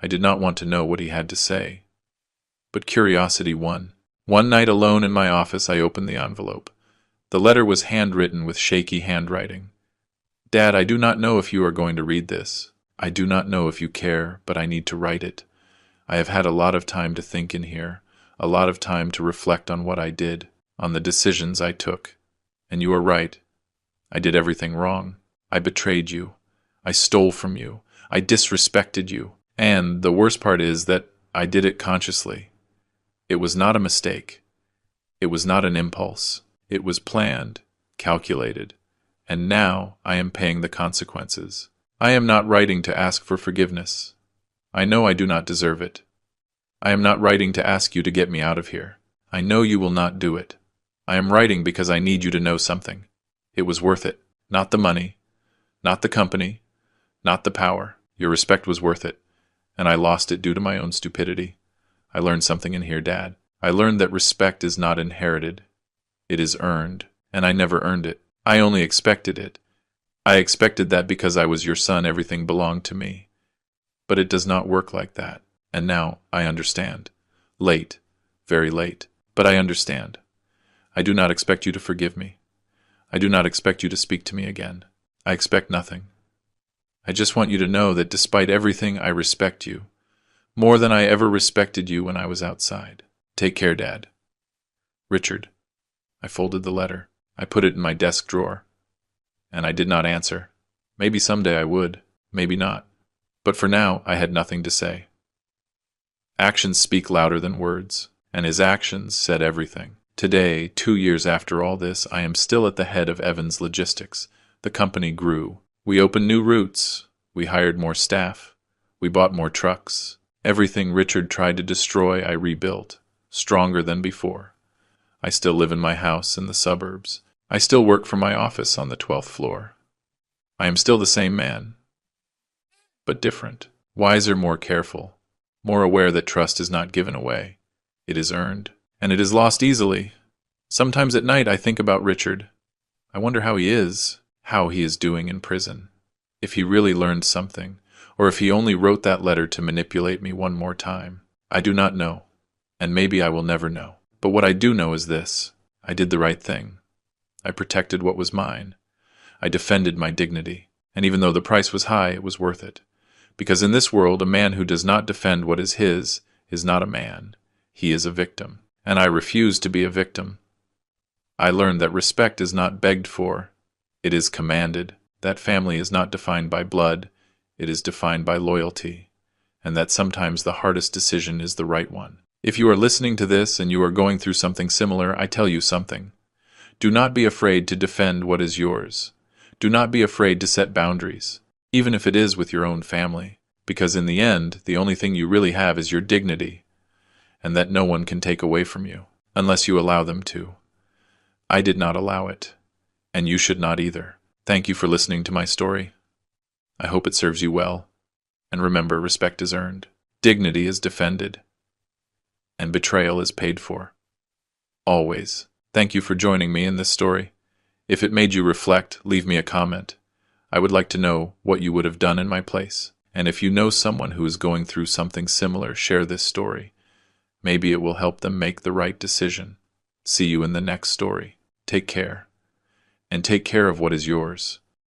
I did not want to know what he had to say. But curiosity won. One night alone in my office, I opened the envelope. The letter was handwritten with shaky handwriting. Dad, I do not know if you are going to read this. I do not know if you care, but I need to write it. I have had a lot of time to think in here, a lot of time to reflect on what I did, on the decisions I took. And you are right. I did everything wrong. I betrayed you. I stole from you. I disrespected you. And the worst part is that I did it consciously. It was not a mistake. It was not an impulse. It was planned, calculated. And now I am paying the consequences. I am not writing to ask for forgiveness. I know I do not deserve it. I am not writing to ask you to get me out of here. I know you will not do it. I am writing because I need you to know something. It was worth it. Not the money, not the company, not the power. Your respect was worth it, and I lost it due to my own stupidity. I learned something in here, Dad. I learned that respect is not inherited. It is earned, and I never earned it. I only expected it. I expected that because I was your son, everything belonged to me. But it does not work like that, and now I understand. Late, very late, but I understand. I do not expect you to forgive me. I do not expect you to speak to me again. I expect nothing. I just want you to know that despite everything, I respect you, more than I ever respected you when I was outside. Take care, Dad. Richard. I folded the letter. I put it in my desk drawer. And I did not answer. Maybe someday I would, maybe not. But for now, I had nothing to say. Actions speak louder than words, and his actions said everything. Today, 2 years after all this, I am still at the head of Evans Logistics. The company grew. We opened new routes. We hired more staff. We bought more trucks. Everything Richard tried to destroy, I rebuilt, stronger than before. I still live in my house in the suburbs. I still work from my office on the 12th floor. I am still the same man, but different, wiser, more careful, more aware that trust is not given away. It is earned, and it is lost easily. Sometimes at night I think about Richard. I wonder how he is doing in prison. If he really learned something, or if he only wrote that letter to manipulate me one more time. I do not know, and maybe I will never know. But what I do know is this: I did the right thing. I protected what was mine. I defended my dignity, and even though the price was high, it was worth it. Because in this world, a man who does not defend what is his is not a man. He is a victim, and I refuse to be a victim. I learned that respect is not begged for, it is commanded, that family is not defined by blood, it is defined by loyalty, and that sometimes the hardest decision is the right one. If you are listening to this and you are going through something similar, I tell you something. Do not be afraid to defend what is yours. Do not be afraid to set boundaries, even if it is with your own family, because in the end, the only thing you really have is your dignity, and that no one can take away from you, unless you allow them to. I did not allow it, and you should not either. Thank you for listening to my story. I hope it serves you well, and remember, respect is earned, dignity is defended, and betrayal is paid for. Always. Thank you for joining me in this story. If it made you reflect, leave me a comment. I would like to know what you would have done in my place. And if you know someone who is going through something similar, share this story. Maybe it will help them make the right decision. See you in the next story. Take care. And take care of what is yours.